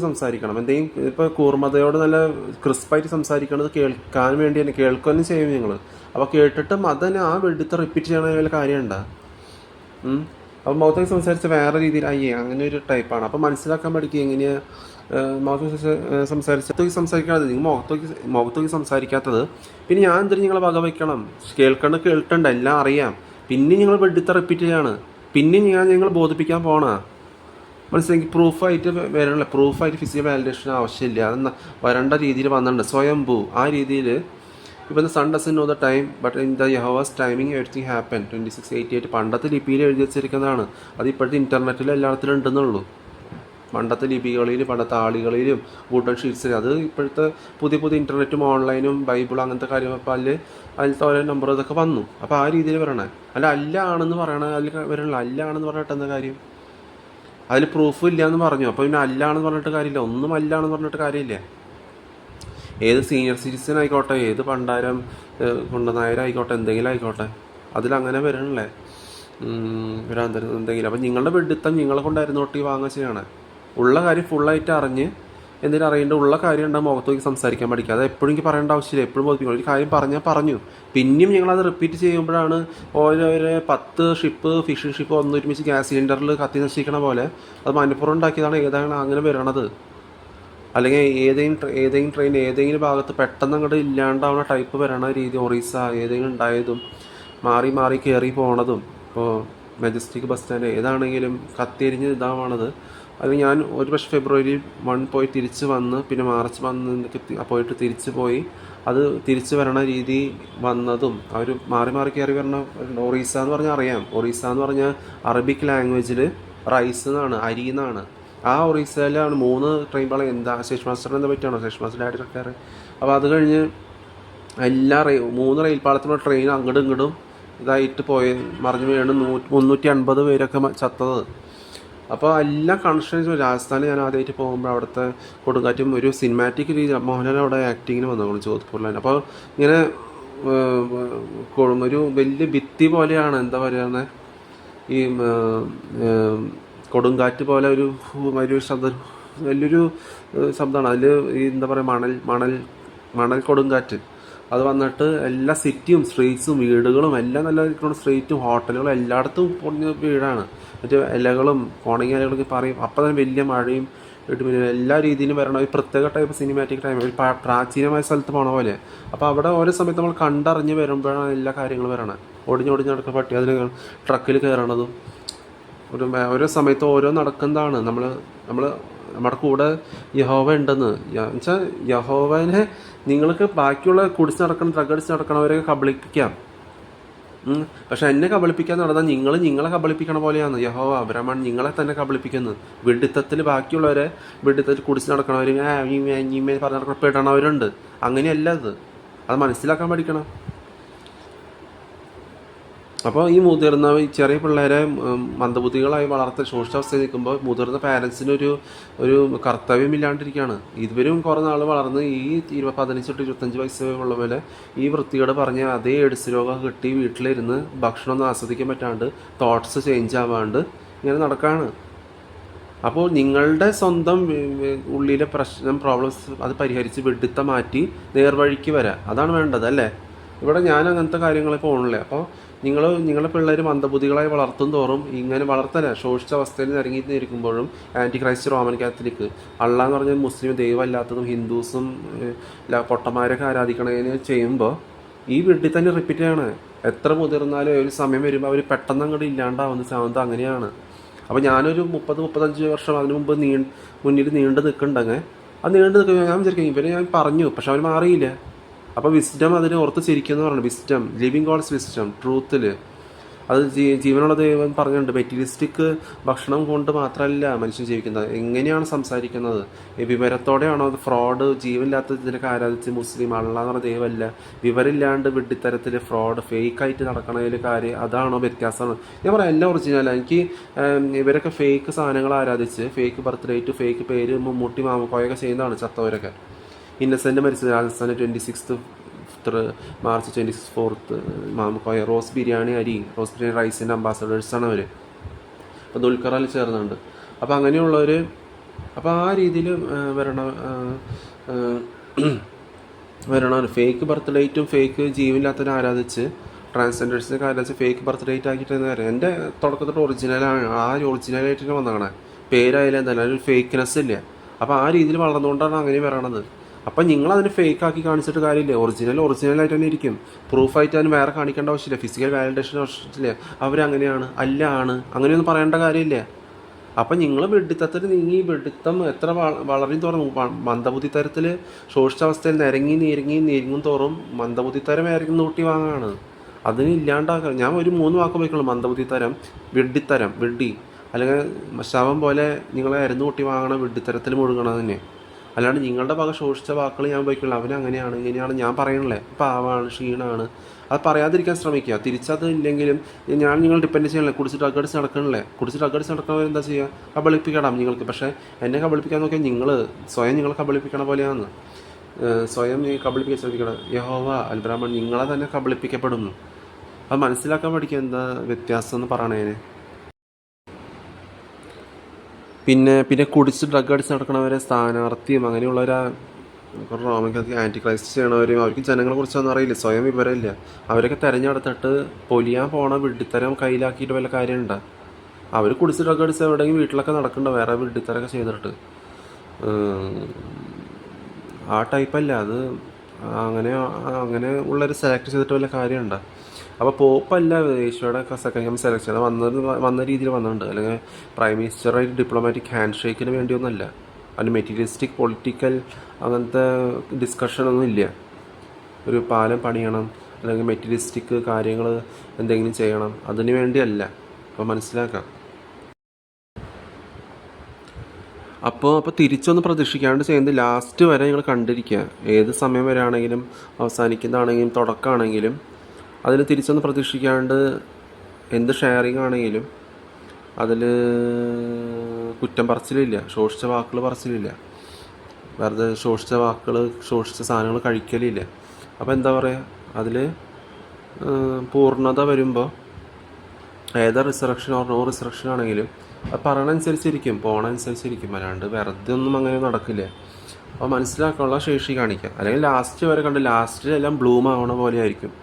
സംസാരിക്കണം. എന്തെങ്കിലും ഇപ്പോൾ കൂർമതയോട് നല്ല ക്രിസ്പായിട്ട് സംസാരിക്കണത് കേൾക്കാൻ വേണ്ടി തന്നെ കേൾക്കുകയും ചെയ്യും നിങ്ങൾ. അപ്പോൾ കേട്ടിട്ടും അതന്നെ ആ വെഡിത്തെ റിപ്പീറ്റ് ചെയ്യണ വല്ല കാര്യമുണ്ടോ? അപ്പോൾ മുഖത്തേക്ക് സംസാരിച്ച വേറെ രീതിയിൽ അങ്ങനെ ഒരു ടൈപ്പാണ്. അപ്പോൾ മനസ്സിലാക്കാൻ പഠിക്കുക എങ്ങനെയാണ് സംസാരിക്കാത്തത് നിങ്ങൾ മുഖത്തോക്കി സംസാരിക്കാത്തത്. പിന്നെ ഞാൻ എന്തിനും നിങ്ങളെ വക വയ്ക്കണം? കേൾക്കണ്ട എല്ലാം അറിയാം. പിന്നെ നിങ്ങൾ വെഡിത്ത റിപ്പീറ്റ് ചെയ്യാണ്. പിന്നെ നിങ്ങൾ ബോധിപ്പിക്കാൻ പോണ മനസ്സിലാക്കി. പ്രൂഫായിട്ട് വരണല്ലേ, പ്രൂഫായിട്ട് ഫിസിക്കൽ വാലിഡേഷൻ ആവശ്യമില്ല. അത് വരേണ്ട രീതിയിൽ വന്നിട്ടുണ്ട്. സ്വയംഭൂ ആ രീതിയിൽ. ഇപ്പം sun doesn't know the time but in the Jehovah's timing everything happen 2688 പണ്ടത്തെ ലിപിയിൽ എഴുതി വെച്ചിരിക്കുന്നതാണ്. അത് ഇപ്പോഴത്തെ ഇൻ്റർനെറ്റിൽ എല്ലായിടത്തിലും ഉണ്ടെന്നുള്ളൂ. പണ്ടത്തെ ലിപികളിലും പണ്ടത്തെ ആളികളിലും വുഡൻ ഷീറ്റ്സിൽ. അത് ഇപ്പോഴത്തെ പുതിയ ഇൻ്റർനെറ്റും ഓൺലൈനും ബൈബിളും അങ്ങനത്തെ കാര്യങ്ങൾ അതിലത്തെ ഓരോ നമ്പർ ഇതൊക്കെ വന്നു. അപ്പോൾ ആ രീതിയിൽ വരണേ. അല്ല ആണെന്ന് പറയണ അതിൽ വരണല്ലോ. ആണെന്ന് പറഞ്ഞിട്ട് എന്താ കാര്യം? അതിൽ പ്രൂഫ് ഇല്ല എന്ന് പറഞ്ഞു. അപ്പോൾ പിന്നെ അല്ലാണെന്ന് പറഞ്ഞിട്ട് കാര്യമില്ല. ഒന്നും അല്ലാണെന്ന് പറഞ്ഞിട്ട് കാര്യമില്ല. ഏത് സീനിയർ സിറ്റിസൺ ആയിക്കോട്ടെ, ഏത് പണ്ടാരം നായരായിക്കോട്ടെ, എന്തെങ്കിലും ആയിക്കോട്ടെ, അതിലങ്ങനെ വരണല്ലേ എന്തെങ്കിലും. അപ്പം നിങ്ങളുടെ വെഡിത്തം നിങ്ങളെ കൊണ്ടായിരുന്നു തൊട്ടി വാങ്ങാൻ ചെയ്യണേ. ഉള്ള കാര്യം ഫുള്ളായിട്ട് അറിഞ്ഞ് എന്തിനും അറിയേണ്ട ഉള്ള കാര്യം ഉണ്ടാകും മുഖത്തോക്കി സംസാരിക്കാൻ പഠിക്കുക. അത് എപ്പോഴും എനിക്ക് പറയേണ്ട ആവശ്യമില്ല. എപ്പോഴും ബോധിപ്പിക്കണം. ഒരു കാര്യം പറഞ്ഞു പിന്നെയും ഞങ്ങളത് റിപ്പീറ്റ് ചെയ്യുമ്പോഴാണ് ഓരോ 10 ഷിപ്പ് ഫിഷിംഗ് ഷിപ്പ് ഒന്നൊരുമിച്ച് ഗ്യാസ് സിലിണ്ടറിൽ കത്തി നശിക്കണ പോലെ അത് മനഃപൂർവ്വം ഉണ്ടാക്കിയതാണ്. ഏതാണ് അങ്ങനെ വരണത്? അല്ലെങ്കിൽ ഏതെങ്കിലും ട്രെയിൻ ഏതെങ്കിലും ഭാഗത്ത് പെട്ടെന്ന് അങ്ങോട്ട് ഇല്ലാണ്ടാവുന്ന ടൈപ്പ് വരണ രീതി. ഒറീസ ഏതെങ്കിലും ഉണ്ടായതും മാറി കയറി പോണതും. ഇപ്പോൾ മെജസ്റ്റിക് ബസ് സ്റ്റാൻഡ് ഏതാണെങ്കിലും കത്തിരിഞ്ഞ് ഇതാവണത്. അത് ഞാൻ ഒരു പക്ഷേ ഫെബ്രുവരി 1 പോയി തിരിച്ച് വന്ന് പിന്നെ മാർച്ച് 1 പോയിട്ട് തിരിച്ച് പോയി അത് തിരിച്ച് വരണ രീതി വന്നതും അവർ മാറി കയറി വരണ. ഒറീസ എന്ന് പറഞ്ഞാൽ അറിയാം. ഒറീസ എന്ന് പറഞ്ഞാൽ അറബിക് ലാംഗ്വേജിൽ റൈസ് എന്നാണ്, അരി എന്നാണ്. ആ ഒറീസയിലാണ് 3 ട്രെയിൻ എന്താ ശേഷ് മാസ്റ്ററിന് എന്താ പറ്റിയാണോ ശേഷ് മാസ്റ്റർ ഡാഡി സർക്കാർ. അപ്പോൾ അത് കഴിഞ്ഞ് 3 റെയിൽപാളത്തിലുള്ള ട്രെയിൻ അങ്ങോട്ടും ഇങ്ങോട്ടും ഇതായിട്ട് മറിഞ്ഞു വീണ് 350 പേരൊക്കെ ചത്തത്. അപ്പോൾ എല്ലാം കണക്ഷൻ. രാജസ്ഥാനിൽ ഞാൻ ആദ്യമായിട്ട് പോകുമ്പോൾ അവിടുത്തെ കൊടുങ്കാറ്റും ഒരു സിനിമാറ്റിക് രീതി. മോഹൻലാൽ അവിടെ ആക്ടിങ്ങിന് വന്നു ജോധ്പൂരിലാണ്. അപ്പോൾ ഇങ്ങനെ ഒരു വലിയ ഭിത്തി പോലെയാണ്, എന്താ പറയുന്നത്, ഈ കൊടുങ്കാറ്റ് പോലെ വലിയൊരു ശബ്ദം, വലിയൊരു ശബ്ദമാണ്. അതിൽ ഈ എന്താ പറയുക മണൽ കൊടുങ്കാറ്റ്. അത് വന്നിട്ട് എല്ലാ സിറ്റിയും സ്ട്രീറ്റ്സും വീടുകളും എല്ലാം നല്ല സ്ട്രീറ്റും ഹോട്ടലുകളും എല്ലായിടത്തും പൊടിഞ്ഞ വീടാണ്. മറ്റേ ഇലകളും കോണങ്ങി ഇലകളൊക്കെ പറയും. അപ്പം തന്നെ വലിയ മഴയും പിന്നെ എല്ലാ രീതിയിലും വരണം. ഒരു പ്രത്യേക ടൈപ്പ് സിനിമാറ്റിക് ടൈം, ഒരു പ്രാചീനമായ സ്ഥലത്ത് പോണ പോലെ. അപ്പോൾ അവിടെ ഓരോ സമയത്ത് നമ്മൾ കണ്ടറിഞ്ഞ് വരുമ്പോഴാണ് എല്ലാ കാര്യങ്ങളും വരണം. ഒടിഞ്ഞ് നടക്കുന്ന പട്ടി അതിൽ ട്രക്കിൽ കയറണതും ഓരോ സമയത്ത് ഓരോ നടക്കുന്നതാണ്. നമ്മുടെ കൂടെ യഹോവ ഉണ്ടെന്ന് വെച്ചാൽ യഹോവനെ നിങ്ങൾക്ക് ബാക്കിയുള്ള ഡ്രഗ് അടിച്ച് നടക്കണവരെയൊക്കെ കബളിപ്പിക്കാം. പക്ഷെ എന്നെ കബളിപ്പിക്കാൻ നടന്നാൽ നിങ്ങളെ കബളിപ്പിക്കണ പോലെയാണ് യഹോവ ബ്രഹ്മൺ നിങ്ങളെ തന്നെ കബളിപ്പിക്കുന്നത്. വെഡിത്തത്തിൽ ബാക്കിയുള്ളവരെ വെഡിത്തത്തിൽ കുടിച്ച് നടക്കണവർ പറഞ്ഞ് നടക്കണ പെടണവരുണ്ട്. അങ്ങനെയല്ല അത് മനസ്സിലാക്കാൻ പഠിക്കണം. അപ്പോൾ ഈ മുതിർന്ന ചെറിയ പിള്ളേരെ മന്ദബുദ്ധികളായി വളർത്തി ശോഷിച്ചാവസ്ഥയിൽ നിൽക്കുമ്പോൾ മുതിർന്ന പാരൻസിനൊരു കർത്തവ്യമില്ലാണ്ടിരിക്കുകയാണ്. ഇവരും കുറേ നാൾ വളർന്ന് ഈ 15-25 വയസ്സ് ഉള്ള പോലെ ഈ വൃത്തിയോട് പറഞ്ഞ് അതേ എയ്ഡ്സ് രോഗം കിട്ടി വീട്ടിലിരുന്ന് ഭക്ഷണമൊന്നും ആസ്വദിക്കാൻ പറ്റാണ്ട് തോട്ട്സ് ചേഞ്ച് ആവാണ്ട് ഇങ്ങനെ നടക്കുകയാണ്. അപ്പോൾ നിങ്ങളുടെ സ്വന്തം ഉള്ളിലെ പ്രോബ്ലംസ് അത് പരിഹരിച്ച് വെഡിത്തം മാറ്റി നേർവഴിക്ക് വരാം. അതാണ് വേണ്ടത് അല്ലേ? ഇവിടെ ഞാൻ അങ്ങനത്തെ കാര്യങ്ങൾ പോകണില്ലേ. അപ്പോൾ നിങ്ങളുടെ പിള്ളേർ മന്ദബുദ്ധികളായി വളർത്തും തോറും ഇങ്ങനെ വളർത്തല ശോഷിച്ച അവസ്ഥയിൽ ഇറങ്ങിയിരിക്കുമ്പോഴും ആൻറ്റി ക്രൈസ്റ്റ് റോമൻ കാത്തലിക് അള്ളാഹ് എന്ന് പറഞ്ഞാൽ മുസ്ലിം ദൈവമല്ലാത്തതും ഹിന്ദുസും പൊട്ടന്മാരൊക്കെ ആരാധിക്കണതിന് ചെയ്യുമ്പോൾ ഈ വീട്ടിൽ തന്നെ റിപ്പീറ്റ് ചെയ്യണം. എത്ര മുതിർന്നാലും ഒരു സമയം വരുമ്പോൾ അവർ പെട്ടെന്ന് അങ്ങോട്ട് ഇല്ലാണ്ടാവുന്ന സാധനം അങ്ങനെയാണ്. അപ്പോൾ ഞാനൊരു 30-35 വർഷം അതിന് മുമ്പ് മുന്നിൽ നീണ്ടു നിൽക്കുന്നുണ്ടെങ്കിൽ അത് നീണ്ടു നിൽക്കുമ്പോൾ ഞാൻ വിചാരിക്കും ഇവരെ ഞാൻ പറഞ്ഞു, പക്ഷെ അവർ മാറിയില്ല. അപ്പോൾ വിസ്ഡം അതിന് ഓർത്ത് ചിരിക്കുന്നു പറഞ്ഞു. വിസ്ഡം ലിവിങ് ഗോഡ്സ് വിസ്ഡം ട്രൂത്തിൽ അത് ജീവനുള്ള ദൈവം പറഞ്ഞിട്ടുണ്ട്. മെറ്റീരിയലിസ്റ്റിക് ഭക്ഷണം കൊണ്ട് മാത്രമല്ല മനുഷ്യൻ ജീവിക്കുന്നത്. എങ്ങനെയാണ് സംസാരിക്കുന്നത്, വിവരത്തോടെയാണോ അത് ഫ്രോഡ് ജീവനില്ലാത്ത ഇതിനൊക്കെ ആരാധിച്ച് മുസ്ലിം അള്ളാഹ് എന്ന് പറഞ്ഞ ദൈവമല്ല വിവരമില്ലാണ്ട് വിഡ്ഢിത്തരത്തിൽ ഫ്രോഡ് ഫേക്കായിട്ട് നടക്കണതിൽ കാര്യം അതാണോ വ്യത്യാസമാണ്? ഞാൻ പറയാം എല്ലാം ഒറിജിനലാണ്. എനിക്ക് ഇവരൊക്കെ ഫേക്ക് സാധനങ്ങൾ ആരാധിച്ച് ഫേക്ക് ബർത്ത് ഡേറ്റ് ഫേക്ക് പേര് മമ്മൂട്ടി മാമക്കോയൊക്കെ ചെയ്യുന്നതാണ് ചത്തവരൊക്കെ. ഇന്നസെൻ്റ് മരിച്ചത് രാജസ്ഥാനിൽ 26 മാർച്ച് 24 മാമക്കോയ റോസ് ബിരിയാണി റൈസിൻ്റെ അംബാസഡേഴ്സാണ് അവർ. അപ്പോൾ ദുൽഖറിൽ ചേർന്നുണ്ട്. അപ്പോൾ അങ്ങനെയുള്ളവർ അപ്പോൾ ആ രീതിയിൽ വരണം. ഫേക്ക് ബർത്ത് ഡേറ്റും ഫേക്ക് ജീവനില്ലാത്തവരെ ആരാധിച്ച് ട്രാൻസ്ജെൻഡേഴ്സിനൊക്കെ ആരാധിച്ച് ഫേക്ക് ബർത്ത് ഡേറ്റ് ആക്കിയിട്ടെന്ന് പറയാം. എൻ്റെ തുടക്കത്തോട്ട് ഒറിജിനലാണ്. ആ ഒരു ഒറിജിനലായിട്ട് വന്നതാണ്. പേരായാലും എന്തായാലും ഒരു ഫേക്ക്നെസ് ഇല്ല. അപ്പോൾ ആ രീതിയിൽ വളർന്നുകൊണ്ടാണ് അങ്ങനെ വരണത്. അപ്പം നിങ്ങളതിന് ഫേക്ക് ആക്കി കാണിച്ചിട്ട് കാര്യമില്ല. ഒറിജിനലായിട്ട് തന്നെ ഇരിക്കും. പ്രൂഫായിട്ട് അതിന് വേറെ കാണിക്കേണ്ട ആവശ്യമില്ല, ഫിസിക്കൽ വാലിഡേഷൻ ആവശ്യമില്ല. അവരങ്ങനെയാണ് അല്ല ആണ് അങ്ങനെയൊന്നും പറയേണ്ട കാര്യമില്ല. അപ്പം നിങ്ങൾ വെഡിത്തത്തിൽ നീങ്ങി വെഡിത്തം എത്ര വളരെയും തോറും മന്ദബുദ്ധിത്തരത്തിൽ ശോഷിച്ചാവസ്ഥയിൽ നിരങ്ങും തോറും മന്ദബുദ്ധിത്തരം ഇറങ്ങി കൂട്ടി വാങ്ങാണ്. അതിന് ഇല്ലാണ്ടാക്കുക. ഞാൻ ഒരു 3 വാക്ക് പോയിക്കുള്ളൂ: മന്ദബുദ്ധിത്തരം, വെഡ്ഡി, അല്ലെങ്കിൽ ശവം പോലെ നിങ്ങളെ അരുന്ന് കൂട്ടി വാങ്ങണം, വെഡ്ഡിത്തരത്തിൽ മുഴുകണം തന്നെ. അല്ലാണ്ട് നിങ്ങളുടെ വക ശോഷിച്ച വാക്കുകൾ ഞാൻ പോയിക്കുള്ളൂ. അവനങ്ങനെയാണ് ഇങ്ങനെയാണ് ഞാൻ പറയണല്ലേ, പാവാണ്, ക്ഷീണമാണ്, അത് പറയാതിരിക്കാൻ ശ്രമിക്കുക. തിരിച്ചത് ഇല്ലെങ്കിലും നിങ്ങൾ ഡിപ്പെൻഡ് ചെയ്യണല്ലേ. കുടിച്ച് ഡ്രഗ് അടിച്ച് നടക്കുന്നവർ എന്താ ചെയ്യുക? കബളിപ്പിക്കണം നിങ്ങൾക്ക്. പക്ഷേ എന്നെ കബളിപ്പിക്കാൻ നോക്കിയാൽ നിങ്ങളെ കബളിപ്പിക്കണ പോലെയാണ്. സ്വയം കബളിപ്പിക്കാൻ ശ്രമിക്കണം. യഹോവ അൽബ്രാഹ്മൺ നിങ്ങളെ തന്നെ കബളിപ്പിക്കപ്പെടുന്നു. അത് മനസ്സിലാക്കാൻ പഠിക്കുക എന്താ വ്യത്യാസം എന്ന് പറയണേനെ. പിന്നെ കുടിച്ച് ഡ്രഗ് അടിച്ച് നടക്കണവരെ സ്ഥാനാർത്ഥിയും അങ്ങനെയുള്ളവരാ റോമിക്കത്ത് ആൻറ്റി ക്രൈസ്റ്റ് ചെയ്യണവരും അവർക്ക് ജനങ്ങളെ കുറിച്ചൊന്നും അറിയില്ല, സ്വയം വിവരമില്ല. അവരൊക്കെ തിരഞ്ഞെടുത്തിട്ട് പൊലിയാൻ പോണ വിഡ്ഢിത്തരം കയ്യിലാക്കിയിട്ട് വല്ല കാര്യമുണ്ടോ? അവർ കുടിച്ച് ഡ്രഗ് അടിച്ച് എവിടെയെങ്കിലും വീട്ടിലൊക്കെ നടക്കണ്ട വേറെ വിഡ്ഢിത്തരമൊക്കെ ചെയ്തിട്ട്. ആ ടൈപ്പല്ല അത്. അങ്ങനെ ഉള്ളൊരു സെലക്ട് ചെയ്തിട്ട് വല്ല കാര്യമുണ്ടോ? അപ്പോൾ പോപ്പല്ല ഈശോയുടെ സെക്കൻഡ് കമ്മിങ് സെലക്ട് ചെയ്ത് വന്ന രീതിയിൽ വന്നിട്ടുണ്ട്. അല്ലെങ്കിൽ പ്രൈം മിനിസ്റ്ററായിട്ട് ഡിപ്ലോമാറ്റിക് ഹാൻഡ് ഷേക്കിന് വേണ്ടിയൊന്നുമല്ല. അതിന് മെറ്റീരിയലിസ്റ്റിക് പൊളിറ്റിക്കൽ അങ്ങനത്തെ ഡിസ്കഷനൊന്നും ഇല്ല. ഒരു പാലം പണിയണം അല്ലെങ്കിൽ മെറ്റീരിയലിസ്റ്റിക് കാര്യങ്ങൾ എന്തെങ്കിലും ചെയ്യണം, അതിന് വേണ്ടിയല്ല. അപ്പോൾ മനസ്സിലാക്കാം. അപ്പോൾ തിരിച്ചൊന്ന് പ്രതീക്ഷിക്കാണ്ട് ചെയ്യുന്നത് ലാസ്റ്റ് വരെ നിങ്ങൾ കണ്ടിരിക്കുക. ഏത് സമയം വരെ ആണെങ്കിലും, അവസാനിക്കുന്നതാണെങ്കിലും തുടക്കമാണെങ്കിലും അതിൽ തിരിച്ചൊന്ന് പ്രതീക്ഷിക്കാണ്ട് എന്ത് ഷെയറിങ് ആണെങ്കിലും അതിൽ കുറ്റം പറച്ചിലില്ല, ശോഷിച്ച വാക്കുകൾ പറച്ചിലില്ല, വെറുതെ ശോഷിച്ച വാക്കുകൾ ശോഷിച്ച സാധനങ്ങൾ കഴിക്കലില്ല. അപ്പോൾ എന്താ പറയുക, അതിൽ പൂർണ്ണത വരുമ്പോൾ ഏതാ റിസറക്ഷൻ ഓർ നോ റിസറക്ഷൻ ആണെങ്കിലും അത് പറയണനുസരിച്ചിരിക്കും, പോകണനുസരിച്ചിരിക്കും. അല്ലാണ്ട് വെറുതെ ഒന്നും അങ്ങനെ നടക്കില്ല. അപ്പോൾ മനസ്സിലാക്കാനുള്ള ശേഷി കാണിക്കുക. അല്ലെങ്കിൽ ലാസ്റ്റ് വരെ കണ്ട് ലാസ്റ്റിൽ എല്ലാം ബ്ലൂം ആവണ പോലെ ആയിരിക്കും.